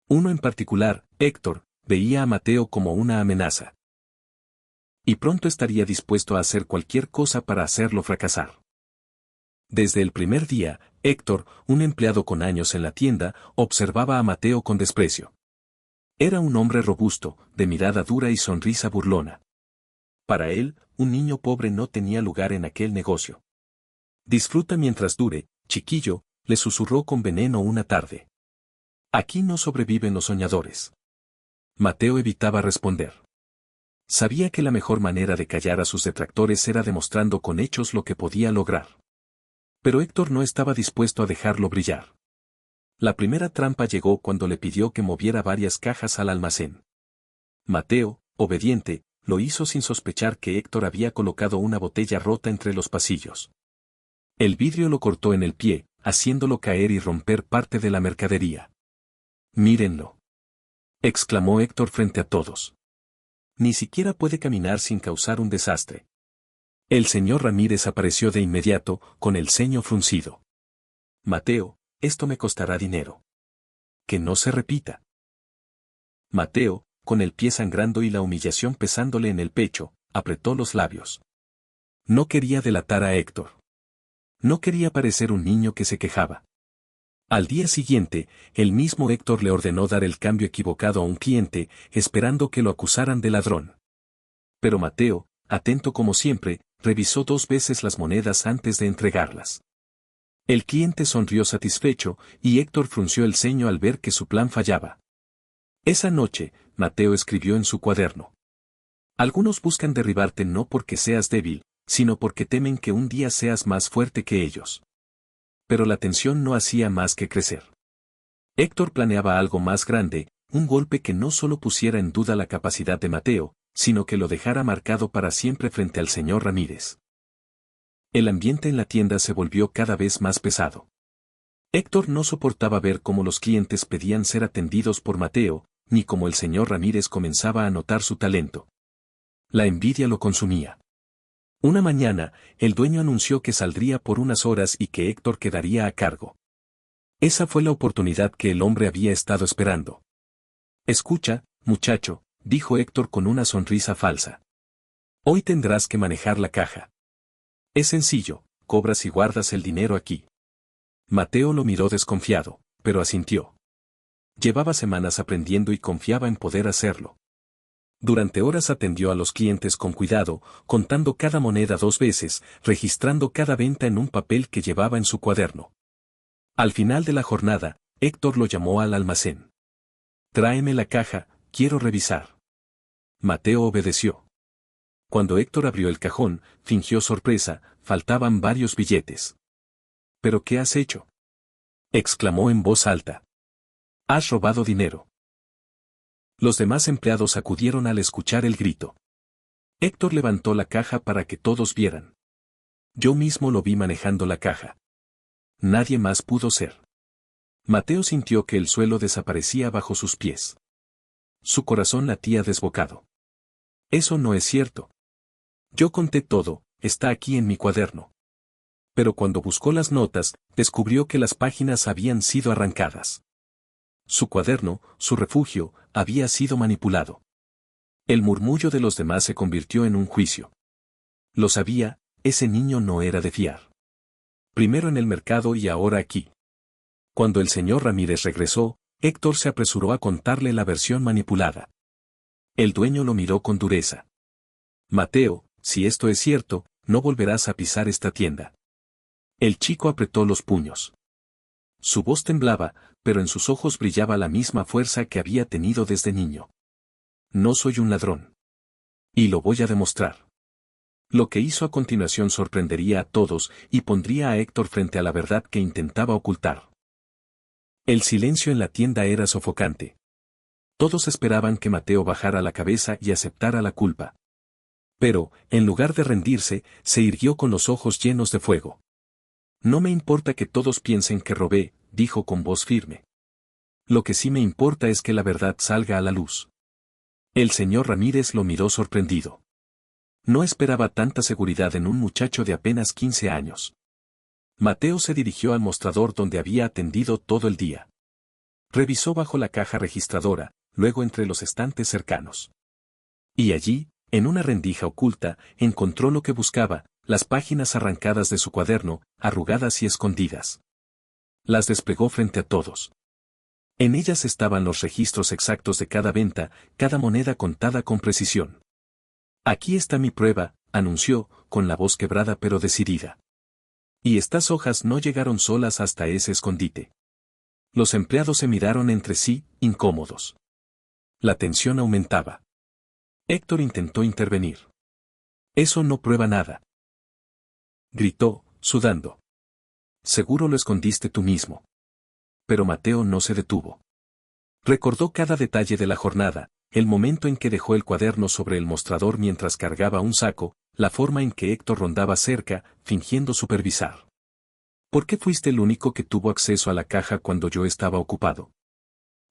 Uno en particular, Héctor, veía a Mateo como una amenaza. Y pronto estaría dispuesto a hacer cualquier cosa para hacerlo fracasar. Desde el primer día, Héctor, un empleado con años en la tienda, observaba a Mateo con desprecio. Era un hombre robusto, de mirada dura y sonrisa burlona. Para él, un niño pobre no tenía lugar en aquel negocio. Disfruta mientras dure, chiquillo, le susurró con veneno una tarde. Aquí no sobreviven los soñadores. Mateo evitaba responder. Sabía que la mejor manera de callar a sus detractores era demostrando con hechos lo que podía lograr. Pero Héctor no estaba dispuesto a dejarlo brillar. La primera trampa llegó cuando le pidió que moviera varias cajas al almacén. Mateo, obediente, lo hizo sin sospechar que Héctor había colocado una botella rota entre los pasillos. El vidrio lo cortó en el pie, haciéndolo caer y romper parte de la mercadería. «Mírenlo», exclamó Héctor frente a todos. «Ni siquiera puede caminar sin causar un desastre». El señor Ramírez apareció de inmediato, con el ceño fruncido. «Mateo, esto me costará dinero. Que no se repita». Mateo, con el pie sangrando y la humillación pesándole en el pecho, apretó los labios. No quería delatar a Héctor. No quería parecer un niño que se quejaba. Al día siguiente, el mismo Héctor le ordenó dar el cambio equivocado a un cliente, esperando que lo acusaran de ladrón. Pero Mateo, atento como siempre, revisó 2 veces las monedas antes de entregarlas. El cliente sonrió satisfecho, y Héctor frunció el ceño al ver que su plan fallaba. Esa noche, Mateo escribió en su cuaderno. Algunos buscan derribarte no porque seas débil, sino porque temen que un día seas más fuerte que ellos. Pero la tensión no hacía más que crecer. Héctor planeaba algo más grande, un golpe que no solo pusiera en duda la capacidad de Mateo, sino que lo dejara marcado para siempre frente al señor Ramírez. El ambiente en la tienda se volvió cada vez más pesado. Héctor no soportaba ver cómo los clientes pedían ser atendidos por Mateo, ni cómo el señor Ramírez comenzaba a notar su talento. La envidia lo consumía. Una mañana, el dueño anunció que saldría por unas horas y que Héctor quedaría a cargo. Esa fue la oportunidad que el hombre había estado esperando. «Escucha, muchacho», dijo Héctor con una sonrisa falsa. «Hoy tendrás que manejar la caja. Es sencillo, cobras y guardas el dinero aquí». Mateo lo miró desconfiado, pero asintió. Llevaba semanas aprendiendo y confiaba en poder hacerlo. Durante horas atendió a los clientes con cuidado, contando cada moneda 2 veces, registrando cada venta en un papel que llevaba en su cuaderno. Al final de la jornada, Héctor lo llamó al almacén. «Tráeme la caja, quiero revisar». Mateo obedeció. Cuando Héctor abrió el cajón, fingió sorpresa, faltaban varios billetes. «¿Pero qué has hecho?», exclamó en voz alta. «Has robado dinero». Los demás empleados acudieron al escuchar el grito. Héctor levantó la caja para que todos vieran. «Yo mismo lo vi manejando la caja. Nadie más pudo ser». Mateo sintió que el suelo desaparecía bajo sus pies. Su corazón latía desbocado. «Eso no es cierto. Yo conté todo, está aquí en mi cuaderno». Pero cuando buscó las notas, descubrió que las páginas habían sido arrancadas. Su cuaderno, su refugio, había sido manipulado. El murmullo de los demás se convirtió en un juicio. Lo sabía, ese niño no era de fiar. Primero en el mercado y ahora aquí. Cuando el señor Ramírez regresó, Héctor se apresuró a contarle la versión manipulada. El dueño lo miró con dureza. «Mateo, si esto es cierto, no volverás a pisar esta tienda». El chico apretó los puños. Su voz temblaba, pero en sus ojos brillaba la misma fuerza que había tenido desde niño. «No soy un ladrón. Y lo voy a demostrar». Lo que hizo a continuación sorprendería a todos y pondría a Héctor frente a la verdad que intentaba ocultar. El silencio en la tienda era sofocante. Todos esperaban que Mateo bajara la cabeza y aceptara la culpa. Pero, en lugar de rendirse, se irguió con los ojos llenos de fuego. «No me importa que todos piensen que robé», dijo con voz firme. «Lo que sí me importa es que la verdad salga a la luz». El señor Ramírez lo miró sorprendido. No esperaba tanta seguridad en un muchacho de apenas 15 años. Mateo se dirigió al mostrador donde había atendido todo el día. Revisó bajo la caja registradora, luego entre los estantes cercanos. Y allí, en una rendija oculta, encontró lo que buscaba, las páginas arrancadas de su cuaderno, arrugadas y escondidas. Las desplegó frente a todos. En ellas estaban los registros exactos de cada venta, cada moneda contada con precisión. «Aquí está mi prueba», anunció, con la voz quebrada pero decidida. Y estas hojas no llegaron solas hasta ese escondite. Los empleados se miraron entre sí, incómodos. La tensión aumentaba. Héctor intentó intervenir. Eso no prueba nada. Gritó, sudando. Seguro lo escondiste tú mismo. Pero Mateo no se detuvo. Recordó cada detalle de la jornada, el momento en que dejó el cuaderno sobre el mostrador mientras cargaba un saco, la forma en que Héctor rondaba cerca, fingiendo supervisar. ¿Por qué fuiste el único que tuvo acceso a la caja cuando yo estaba ocupado?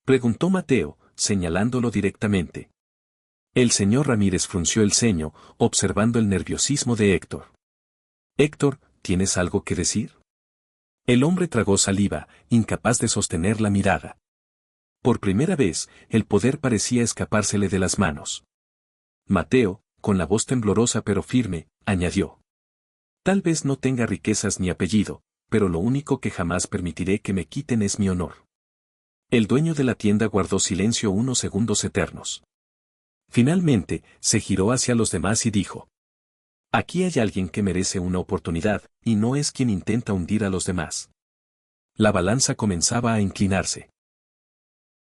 Preguntó Mateo, señalándolo directamente. El señor Ramírez frunció el ceño, observando el nerviosismo de Héctor. Héctor, ¿tienes algo que decir? El hombre tragó saliva, incapaz de sostener la mirada. Por primera vez, el poder parecía escapársele de las manos. Mateo, con la voz temblorosa pero firme, añadió. Tal vez no tenga riquezas ni apellido, pero lo único que jamás permitiré que me quiten es mi honor. El dueño de la tienda guardó silencio unos segundos eternos. Finalmente, se giró hacia los demás y dijo. Aquí hay alguien que merece una oportunidad, y no es quien intenta hundir a los demás. La balanza comenzaba a inclinarse.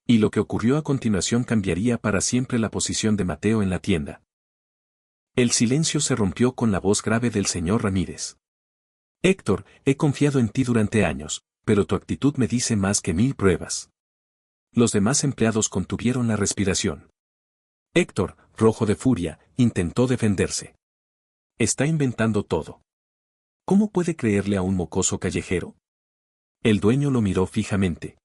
Y lo que ocurrió a continuación cambiaría para siempre la posición de Mateo en la tienda. El silencio se rompió con la voz grave del señor Ramírez. Héctor, he confiado en ti durante años, pero tu actitud me dice más que 1000 pruebas. Los demás empleados contuvieron la respiración. Héctor, rojo de furia, intentó defenderse. Está inventando todo. ¿Cómo puede creerle a un mocoso callejero? El dueño lo miró fijamente.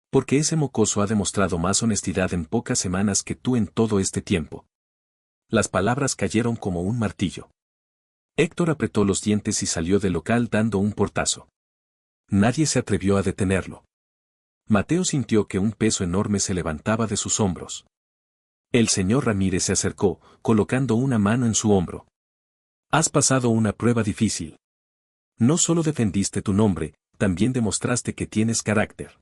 Porque ese mocoso ha demostrado más honestidad en pocas semanas que tú en todo este tiempo. Las palabras cayeron como un martillo. Héctor apretó los dientes y salió del local dando un portazo. Nadie se atrevió a detenerlo. Mateo sintió que un peso enorme se levantaba de sus hombros. El señor Ramírez se acercó, colocando una mano en su hombro. Has pasado una prueba difícil. No solo defendiste tu nombre, también demostraste que tienes carácter.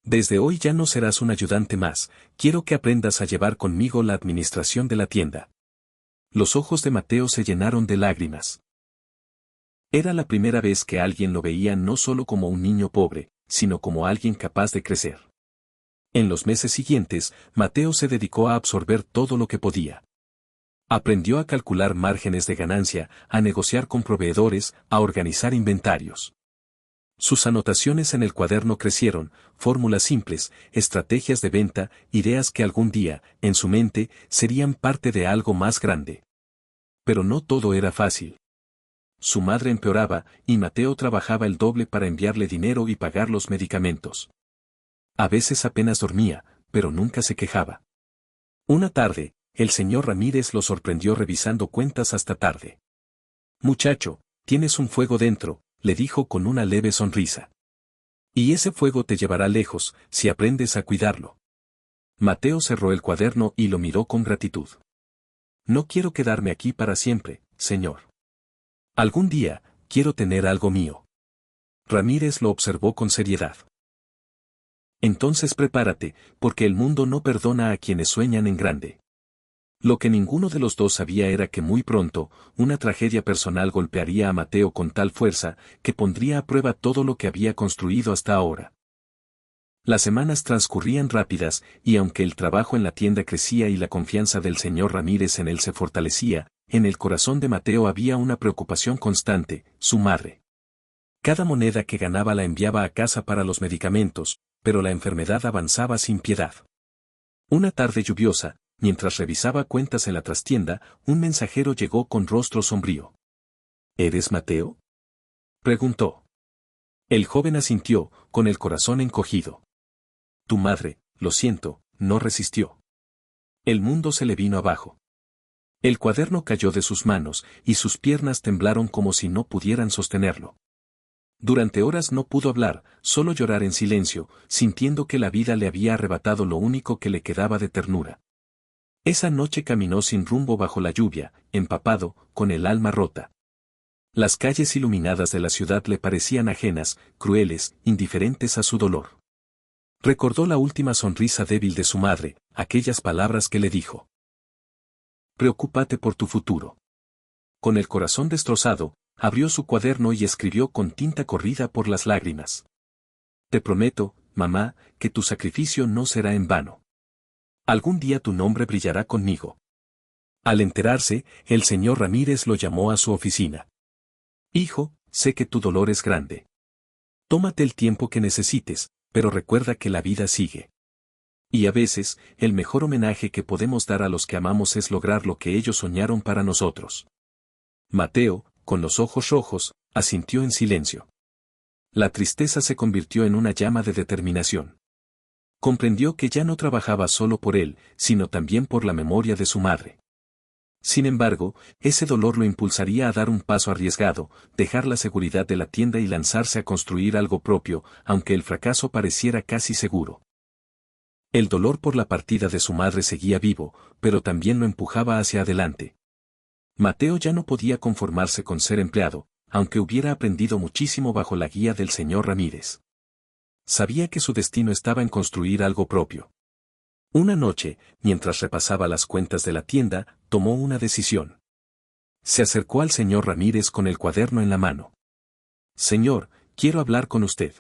Desde hoy ya no serás un ayudante más, quiero que aprendas a llevar conmigo la administración de la tienda. Los ojos de Mateo se llenaron de lágrimas. Era la primera vez que alguien lo veía no solo como un niño pobre, sino como alguien capaz de crecer. En los meses siguientes, Mateo se dedicó a absorber todo lo que podía. Aprendió a calcular márgenes de ganancia, a negociar con proveedores, a organizar inventarios. Sus anotaciones en el cuaderno crecieron, fórmulas simples, estrategias de venta, ideas que algún día, en su mente, serían parte de algo más grande. Pero no todo era fácil. Su madre empeoraba, y Mateo trabajaba el doble para enviarle dinero y pagar los medicamentos. A veces apenas dormía, pero nunca se quejaba. Una tarde, el señor Ramírez lo sorprendió revisando cuentas hasta tarde. Muchacho, tienes un fuego dentro, le dijo con una leve sonrisa. Y ese fuego te llevará lejos, si aprendes a cuidarlo. Mateo cerró el cuaderno y lo miró con gratitud. No quiero quedarme aquí para siempre, señor. Algún día, quiero tener algo mío. Ramírez lo observó con seriedad. Entonces prepárate, porque el mundo no perdona a quienes sueñan en grande. Lo que ninguno de los dos sabía era que muy pronto, una tragedia personal golpearía a Mateo con tal fuerza, que pondría a prueba todo lo que había construido hasta ahora. Las semanas transcurrían rápidas, y aunque el trabajo en la tienda crecía y la confianza del señor Ramírez en él se fortalecía, en el corazón de Mateo había una preocupación constante, su madre. Cada moneda que ganaba la enviaba a casa para los medicamentos, pero la enfermedad avanzaba sin piedad. Una tarde lluviosa, mientras revisaba cuentas en la trastienda, un mensajero llegó con rostro sombrío. ¿Eres Mateo?, preguntó. El joven asintió, con el corazón encogido. Tu madre, lo siento, no resistió. El mundo se le vino abajo. El cuaderno cayó de sus manos, y sus piernas temblaron como si no pudieran sostenerlo. Durante horas no pudo hablar, solo llorar en silencio, sintiendo que la vida le había arrebatado lo único que le quedaba de ternura. Esa noche caminó sin rumbo bajo la lluvia, empapado, con el alma rota. Las calles iluminadas de la ciudad le parecían ajenas, crueles, indiferentes a su dolor. Recordó la última sonrisa débil de su madre, aquellas palabras que le dijo. Preocúpate por tu futuro. Con el corazón destrozado, abrió su cuaderno y escribió con tinta corrida por las lágrimas. Te prometo, mamá, que tu sacrificio no será en vano. Algún día tu nombre brillará conmigo. Al enterarse, el señor Ramírez lo llamó a su oficina. Hijo, sé que tu dolor es grande. Tómate el tiempo que necesites, pero recuerda que la vida sigue. Y a veces, el mejor homenaje que podemos dar a los que amamos es lograr lo que ellos soñaron para nosotros. Mateo, con los ojos rojos, asintió en silencio. La tristeza se convirtió en una llama de determinación. Comprendió que ya no trabajaba solo por él, sino también por la memoria de su madre. Sin embargo, ese dolor lo impulsaría a dar un paso arriesgado, dejar la seguridad de la tienda y lanzarse a construir algo propio, aunque el fracaso pareciera casi seguro. El dolor por la partida de su madre seguía vivo, pero también lo empujaba hacia adelante. Mateo ya no podía conformarse con ser empleado, aunque hubiera aprendido muchísimo bajo la guía del señor Ramírez. Sabía que su destino estaba en construir algo propio. Una noche, mientras repasaba las cuentas de la tienda, tomó una decisión. Se acercó al señor Ramírez con el cuaderno en la mano. Señor, quiero hablar con usted.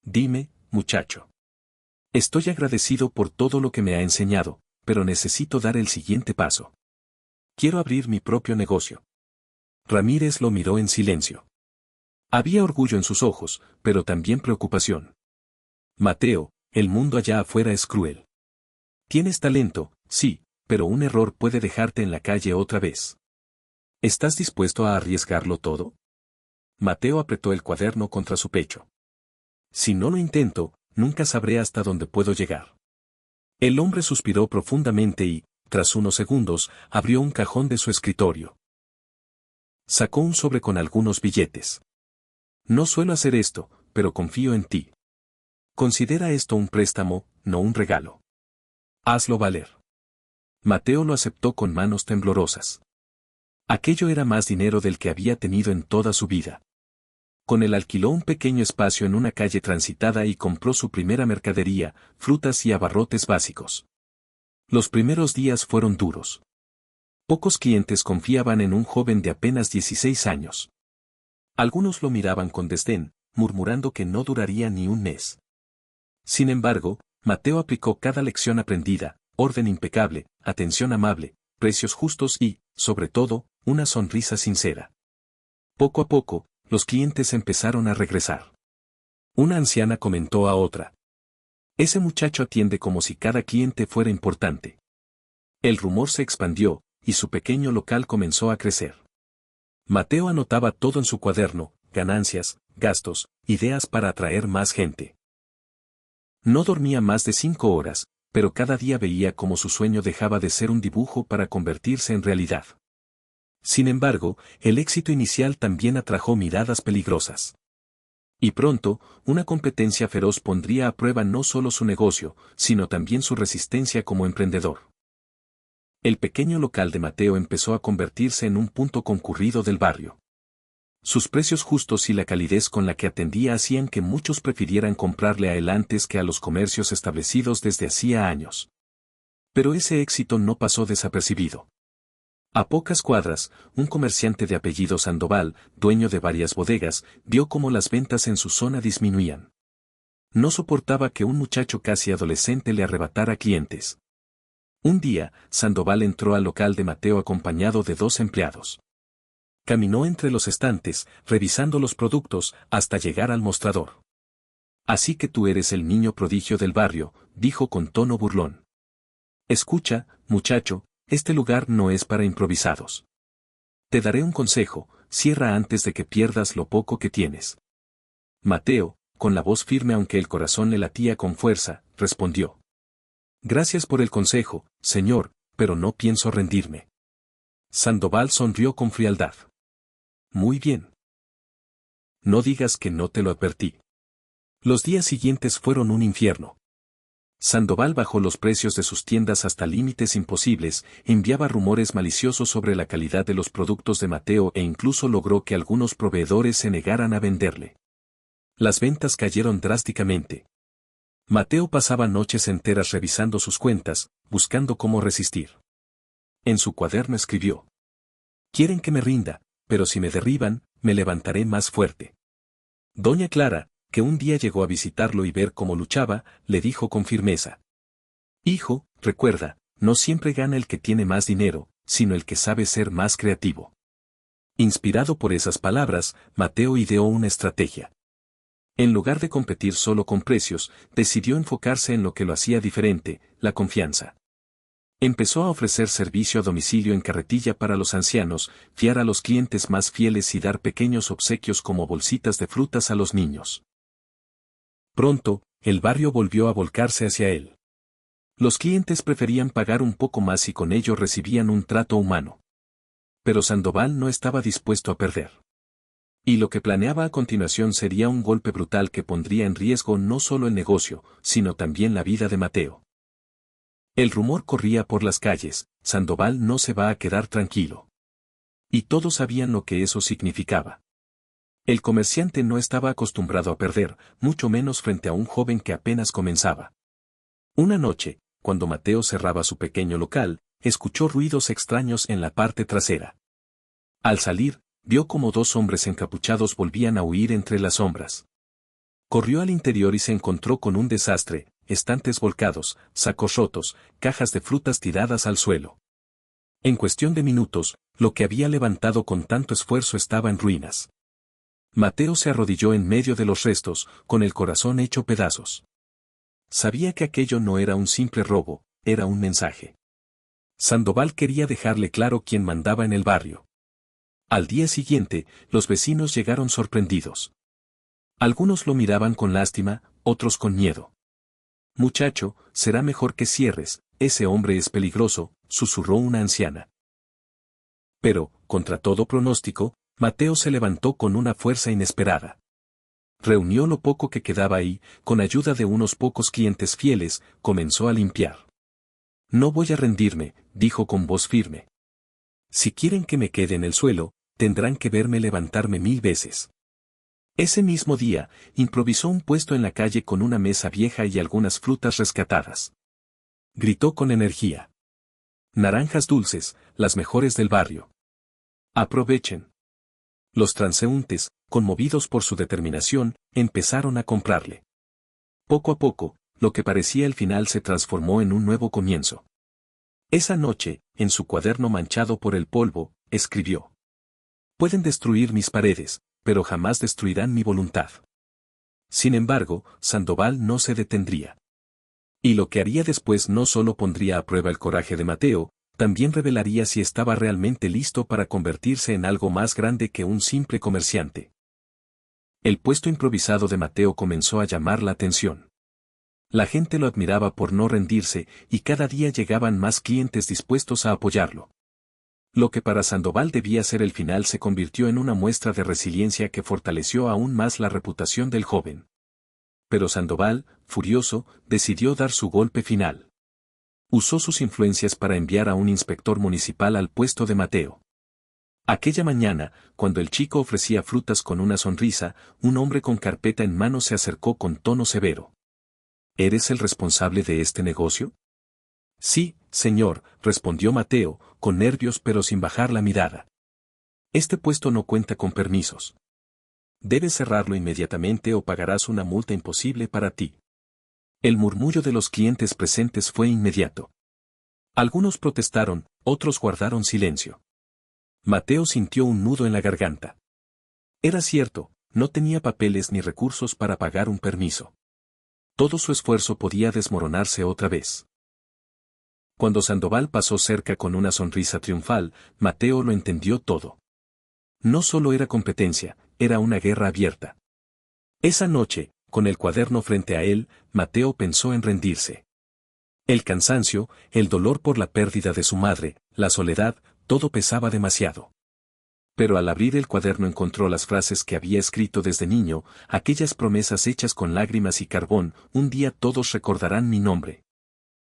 Dime, muchacho. Estoy agradecido por todo lo que me ha enseñado, pero necesito dar el siguiente paso. Quiero abrir mi propio negocio. Ramírez lo miró en silencio. Había orgullo en sus ojos, pero también preocupación. Mateo, el mundo allá afuera es cruel. Tienes talento, sí, pero un error puede dejarte en la calle otra vez. ¿Estás dispuesto a arriesgarlo todo? Mateo apretó el cuaderno contra su pecho. Si no lo intento, nunca sabré hasta dónde puedo llegar. El hombre suspiró profundamente y, tras unos segundos, abrió un cajón de su escritorio. Sacó un sobre con algunos billetes. No suelo hacer esto, pero confío en ti. Considera esto un préstamo, no un regalo. Hazlo valer. Mateo lo aceptó con manos temblorosas. Aquello era más dinero del que había tenido en toda su vida. Con él alquiló un pequeño espacio en una calle transitada y compró su primera mercadería, frutas y abarrotes básicos. Los primeros días fueron duros. Pocos clientes confiaban en un joven de apenas 16 años. Algunos lo miraban con desdén, murmurando que no duraría ni un mes. Sin embargo, Mateo aplicó cada lección aprendida, orden impecable, atención amable, precios justos y, sobre todo, una sonrisa sincera. Poco a poco, los clientes empezaron a regresar. Una anciana comentó a otra. Ese muchacho atiende como si cada cliente fuera importante. El rumor se expandió, y su pequeño local comenzó a crecer. Mateo anotaba todo en su cuaderno, ganancias, gastos, ideas para atraer más gente. No dormía más de 5 horas, pero cada día veía cómo su sueño dejaba de ser un dibujo para convertirse en realidad. Sin embargo, el éxito inicial también atrajo miradas peligrosas. Y pronto, una competencia feroz pondría a prueba no solo su negocio, sino también su resistencia como emprendedor. El pequeño local de Mateo empezó a convertirse en un punto concurrido del barrio. Sus precios justos y la calidez con la que atendía hacían que muchos prefirieran comprarle a él antes que a los comercios establecidos desde hacía años. Pero ese éxito no pasó desapercibido. A pocas cuadras, un comerciante de apellido Sandoval, dueño de varias bodegas, vio cómo las ventas en su zona disminuían. No soportaba que un muchacho casi adolescente le arrebatara clientes. Un día, Sandoval entró al local de Mateo acompañado de 2 empleados. Caminó entre los estantes, revisando los productos, hasta llegar al mostrador. Así que tú eres el niño prodigio del barrio, dijo con tono burlón. Escucha, muchacho, este lugar no es para improvisados. Te daré un consejo, cierra antes de que pierdas lo poco que tienes. Mateo, con la voz firme aunque el corazón le latía con fuerza, respondió. Gracias por el consejo, señor, pero no pienso rendirme. Sandoval sonrió con frialdad. Muy bien. No digas que no te lo advertí. Los días siguientes fueron un infierno. Sandoval bajó los precios de sus tiendas hasta límites imposibles, enviaba rumores maliciosos sobre la calidad de los productos de Mateo e incluso logró que algunos proveedores se negaran a venderle. Las ventas cayeron drásticamente. Mateo pasaba noches enteras revisando sus cuentas, buscando cómo resistir. En su cuaderno escribió. Quieren que me rinda, pero si me derriban, me levantaré más fuerte. Doña Clara, que un día llegó a visitarlo y ver cómo luchaba, le dijo con firmeza. Hijo, recuerda, no siempre gana el que tiene más dinero, sino el que sabe ser más creativo. Inspirado por esas palabras, Mateo ideó una estrategia. En lugar de competir solo con precios, decidió enfocarse en lo que lo hacía diferente, la confianza. Empezó a ofrecer servicio a domicilio en carretilla para los ancianos, fiar a los clientes más fieles y dar pequeños obsequios como bolsitas de frutas a los niños. Pronto, el barrio volvió a volcarse hacia él. Los clientes preferían pagar un poco más y con ello recibían un trato humano. Pero Sandoval no estaba dispuesto a perder. Y lo que planeaba a continuación sería un golpe brutal que pondría en riesgo no solo el negocio, sino también la vida de Mateo. El rumor corría por las calles, Sandoval no se va a quedar tranquilo. Y todos sabían lo que eso significaba. El comerciante no estaba acostumbrado a perder, mucho menos frente a un joven que apenas comenzaba. Una noche, cuando Mateo cerraba su pequeño local, escuchó ruidos extraños en la parte trasera. Al salir, vio como dos hombres encapuchados volvían a huir entre las sombras. Corrió al interior y se encontró con un desastre, estantes volcados, sacos rotos, cajas de frutas tiradas al suelo. En cuestión de minutos, lo que había levantado con tanto esfuerzo estaba en ruinas. Mateo se arrodilló en medio de los restos, con el corazón hecho pedazos. Sabía que aquello no era un simple robo, era un mensaje. Sandoval quería dejarle claro quién mandaba en el barrio. Al día siguiente, los vecinos llegaron sorprendidos. Algunos lo miraban con lástima, otros con miedo. Muchacho, será mejor que cierres, ese hombre es peligroso, susurró una anciana. Pero, contra todo pronóstico, Mateo se levantó con una fuerza inesperada. Reunió lo poco que quedaba y, con ayuda de unos pocos clientes fieles, comenzó a limpiar. No voy a rendirme, dijo con voz firme. Si quieren que me quede en el suelo, tendrán que verme levantarme 1000 veces. Ese mismo día, improvisó un puesto en la calle con una mesa vieja y algunas frutas rescatadas. Gritó con energía. Naranjas dulces, las mejores del barrio. Aprovechen. Los transeúntes, conmovidos por su determinación, empezaron a comprarle. Poco a poco, lo que parecía el final se transformó en un nuevo comienzo. Esa noche, en su cuaderno manchado por el polvo, escribió. Pueden destruir mis paredes, pero jamás destruirán mi voluntad. Sin embargo, Sandoval no se detendría. Y lo que haría después no solo pondría a prueba el coraje de Mateo, también revelaría si estaba realmente listo para convertirse en algo más grande que un simple comerciante. El puesto improvisado de Mateo comenzó a llamar la atención. La gente lo admiraba por no rendirse y cada día llegaban más clientes dispuestos a apoyarlo. Lo que para Sandoval debía ser el final se convirtió en una muestra de resiliencia que fortaleció aún más la reputación del joven. Pero Sandoval, furioso, decidió dar su golpe final. Usó sus influencias para enviar a un inspector municipal al puesto de Mateo. Aquella mañana, cuando el chico ofrecía frutas con una sonrisa, un hombre con carpeta en mano se acercó con tono severo. ¿Eres el responsable de este negocio? Sí, señor, respondió Mateo, con nervios pero sin bajar la mirada. Este puesto no cuenta con permisos. Debes cerrarlo inmediatamente o pagarás una multa imposible para ti. El murmullo de los clientes presentes fue inmediato. Algunos protestaron, otros guardaron silencio. Mateo sintió un nudo en la garganta. Era cierto, no tenía papeles ni recursos para pagar un permiso. Todo su esfuerzo podía desmoronarse otra vez. Cuando Sandoval pasó cerca con una sonrisa triunfal, Mateo lo entendió todo. No solo era competencia, era una guerra abierta. Esa noche, con el cuaderno frente a él, Mateo pensó en rendirse. El cansancio, el dolor por la pérdida de su madre, la soledad, todo pesaba demasiado. Pero al abrir el cuaderno encontró las frases que había escrito desde niño, aquellas promesas hechas con lágrimas y carbón, un día todos recordarán mi nombre.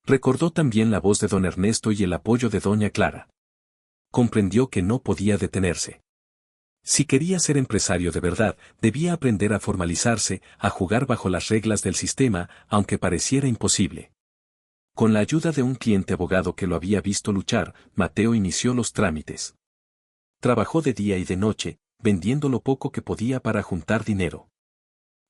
Recordó también la voz de don Ernesto y el apoyo de doña Clara. Comprendió que no podía detenerse. Si quería ser empresario de verdad, debía aprender a formalizarse, a jugar bajo las reglas del sistema, aunque pareciera imposible. Con la ayuda de un cliente abogado que lo había visto luchar, Mateo inició los trámites. Trabajó de día y de noche, vendiendo lo poco que podía para juntar dinero.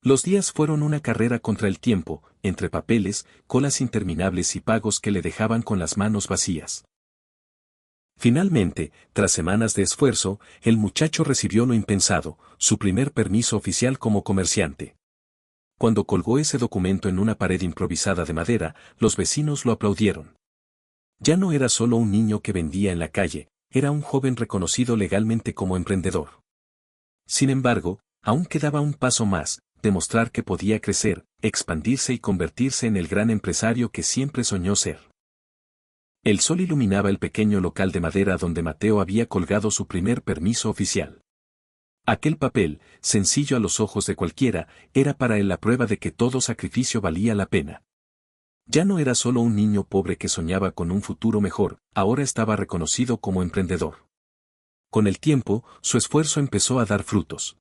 Los días fueron una carrera contra el tiempo, entre papeles, colas interminables y pagos que le dejaban con las manos vacías. Finalmente, tras semanas de esfuerzo, el muchacho recibió lo impensado, su primer permiso oficial como comerciante. Cuando colgó ese documento en una pared improvisada de madera, los vecinos lo aplaudieron. Ya no era solo un niño que vendía en la calle, era un joven reconocido legalmente como emprendedor. Sin embargo, aún quedaba un paso más, demostrar que podía crecer, expandirse y convertirse en el gran empresario que siempre soñó ser. El sol iluminaba el pequeño local de madera donde Mateo había colgado su primer permiso oficial. Aquel papel, sencillo a los ojos de cualquiera, era para él la prueba de que todo sacrificio valía la pena. Ya no era solo un niño pobre que soñaba con un futuro mejor, ahora estaba reconocido como emprendedor. Con el tiempo, su esfuerzo empezó a dar frutos.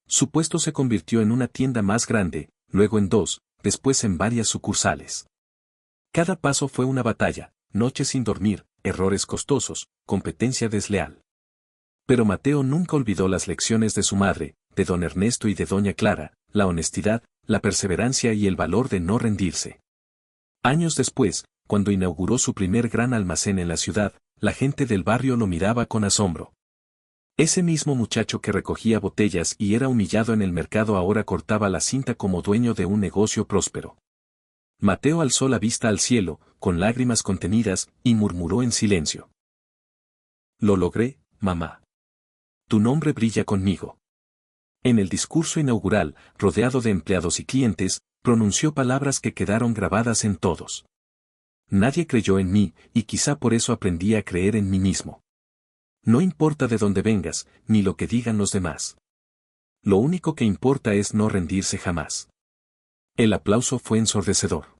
Su puesto se convirtió en una tienda más grande, luego en dos, después en varias sucursales. Cada paso fue una batalla, noches sin dormir, errores costosos, competencia desleal. Pero Mateo nunca olvidó las lecciones de su madre, de don Ernesto y de doña Clara, la honestidad, la perseverancia y el valor de no rendirse. Años después, cuando inauguró su primer gran almacén en la ciudad, la gente del barrio lo miraba con asombro. Ese mismo muchacho que recogía botellas y era humillado en el mercado ahora cortaba la cinta como dueño de un negocio próspero. Mateo alzó la vista al cielo, con lágrimas contenidas, y murmuró en silencio. Lo logré, mamá. Tu nombre brilla conmigo. En el discurso inaugural, rodeado de empleados y clientes, pronunció palabras que quedaron grabadas en todos. Nadie creyó en mí, y quizá por eso aprendí a creer en mí mismo. No importa de dónde vengas, ni lo que digan los demás. Lo único que importa es no rendirse jamás. El aplauso fue ensordecedor.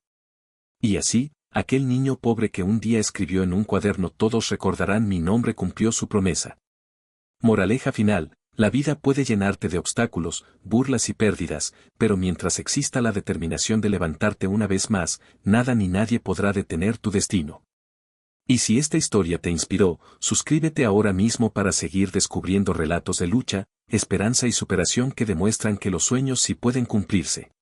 Y así, aquel niño pobre que un día escribió en un cuaderno "Todos recordarán mi nombre" cumplió su promesa. Moraleja final, la vida puede llenarte de obstáculos, burlas y pérdidas, pero mientras exista la determinación de levantarte una vez más, nada ni nadie podrá detener tu destino. Y si esta historia te inspiró, suscríbete ahora mismo para seguir descubriendo relatos de lucha, esperanza y superación que demuestran que los sueños sí pueden cumplirse.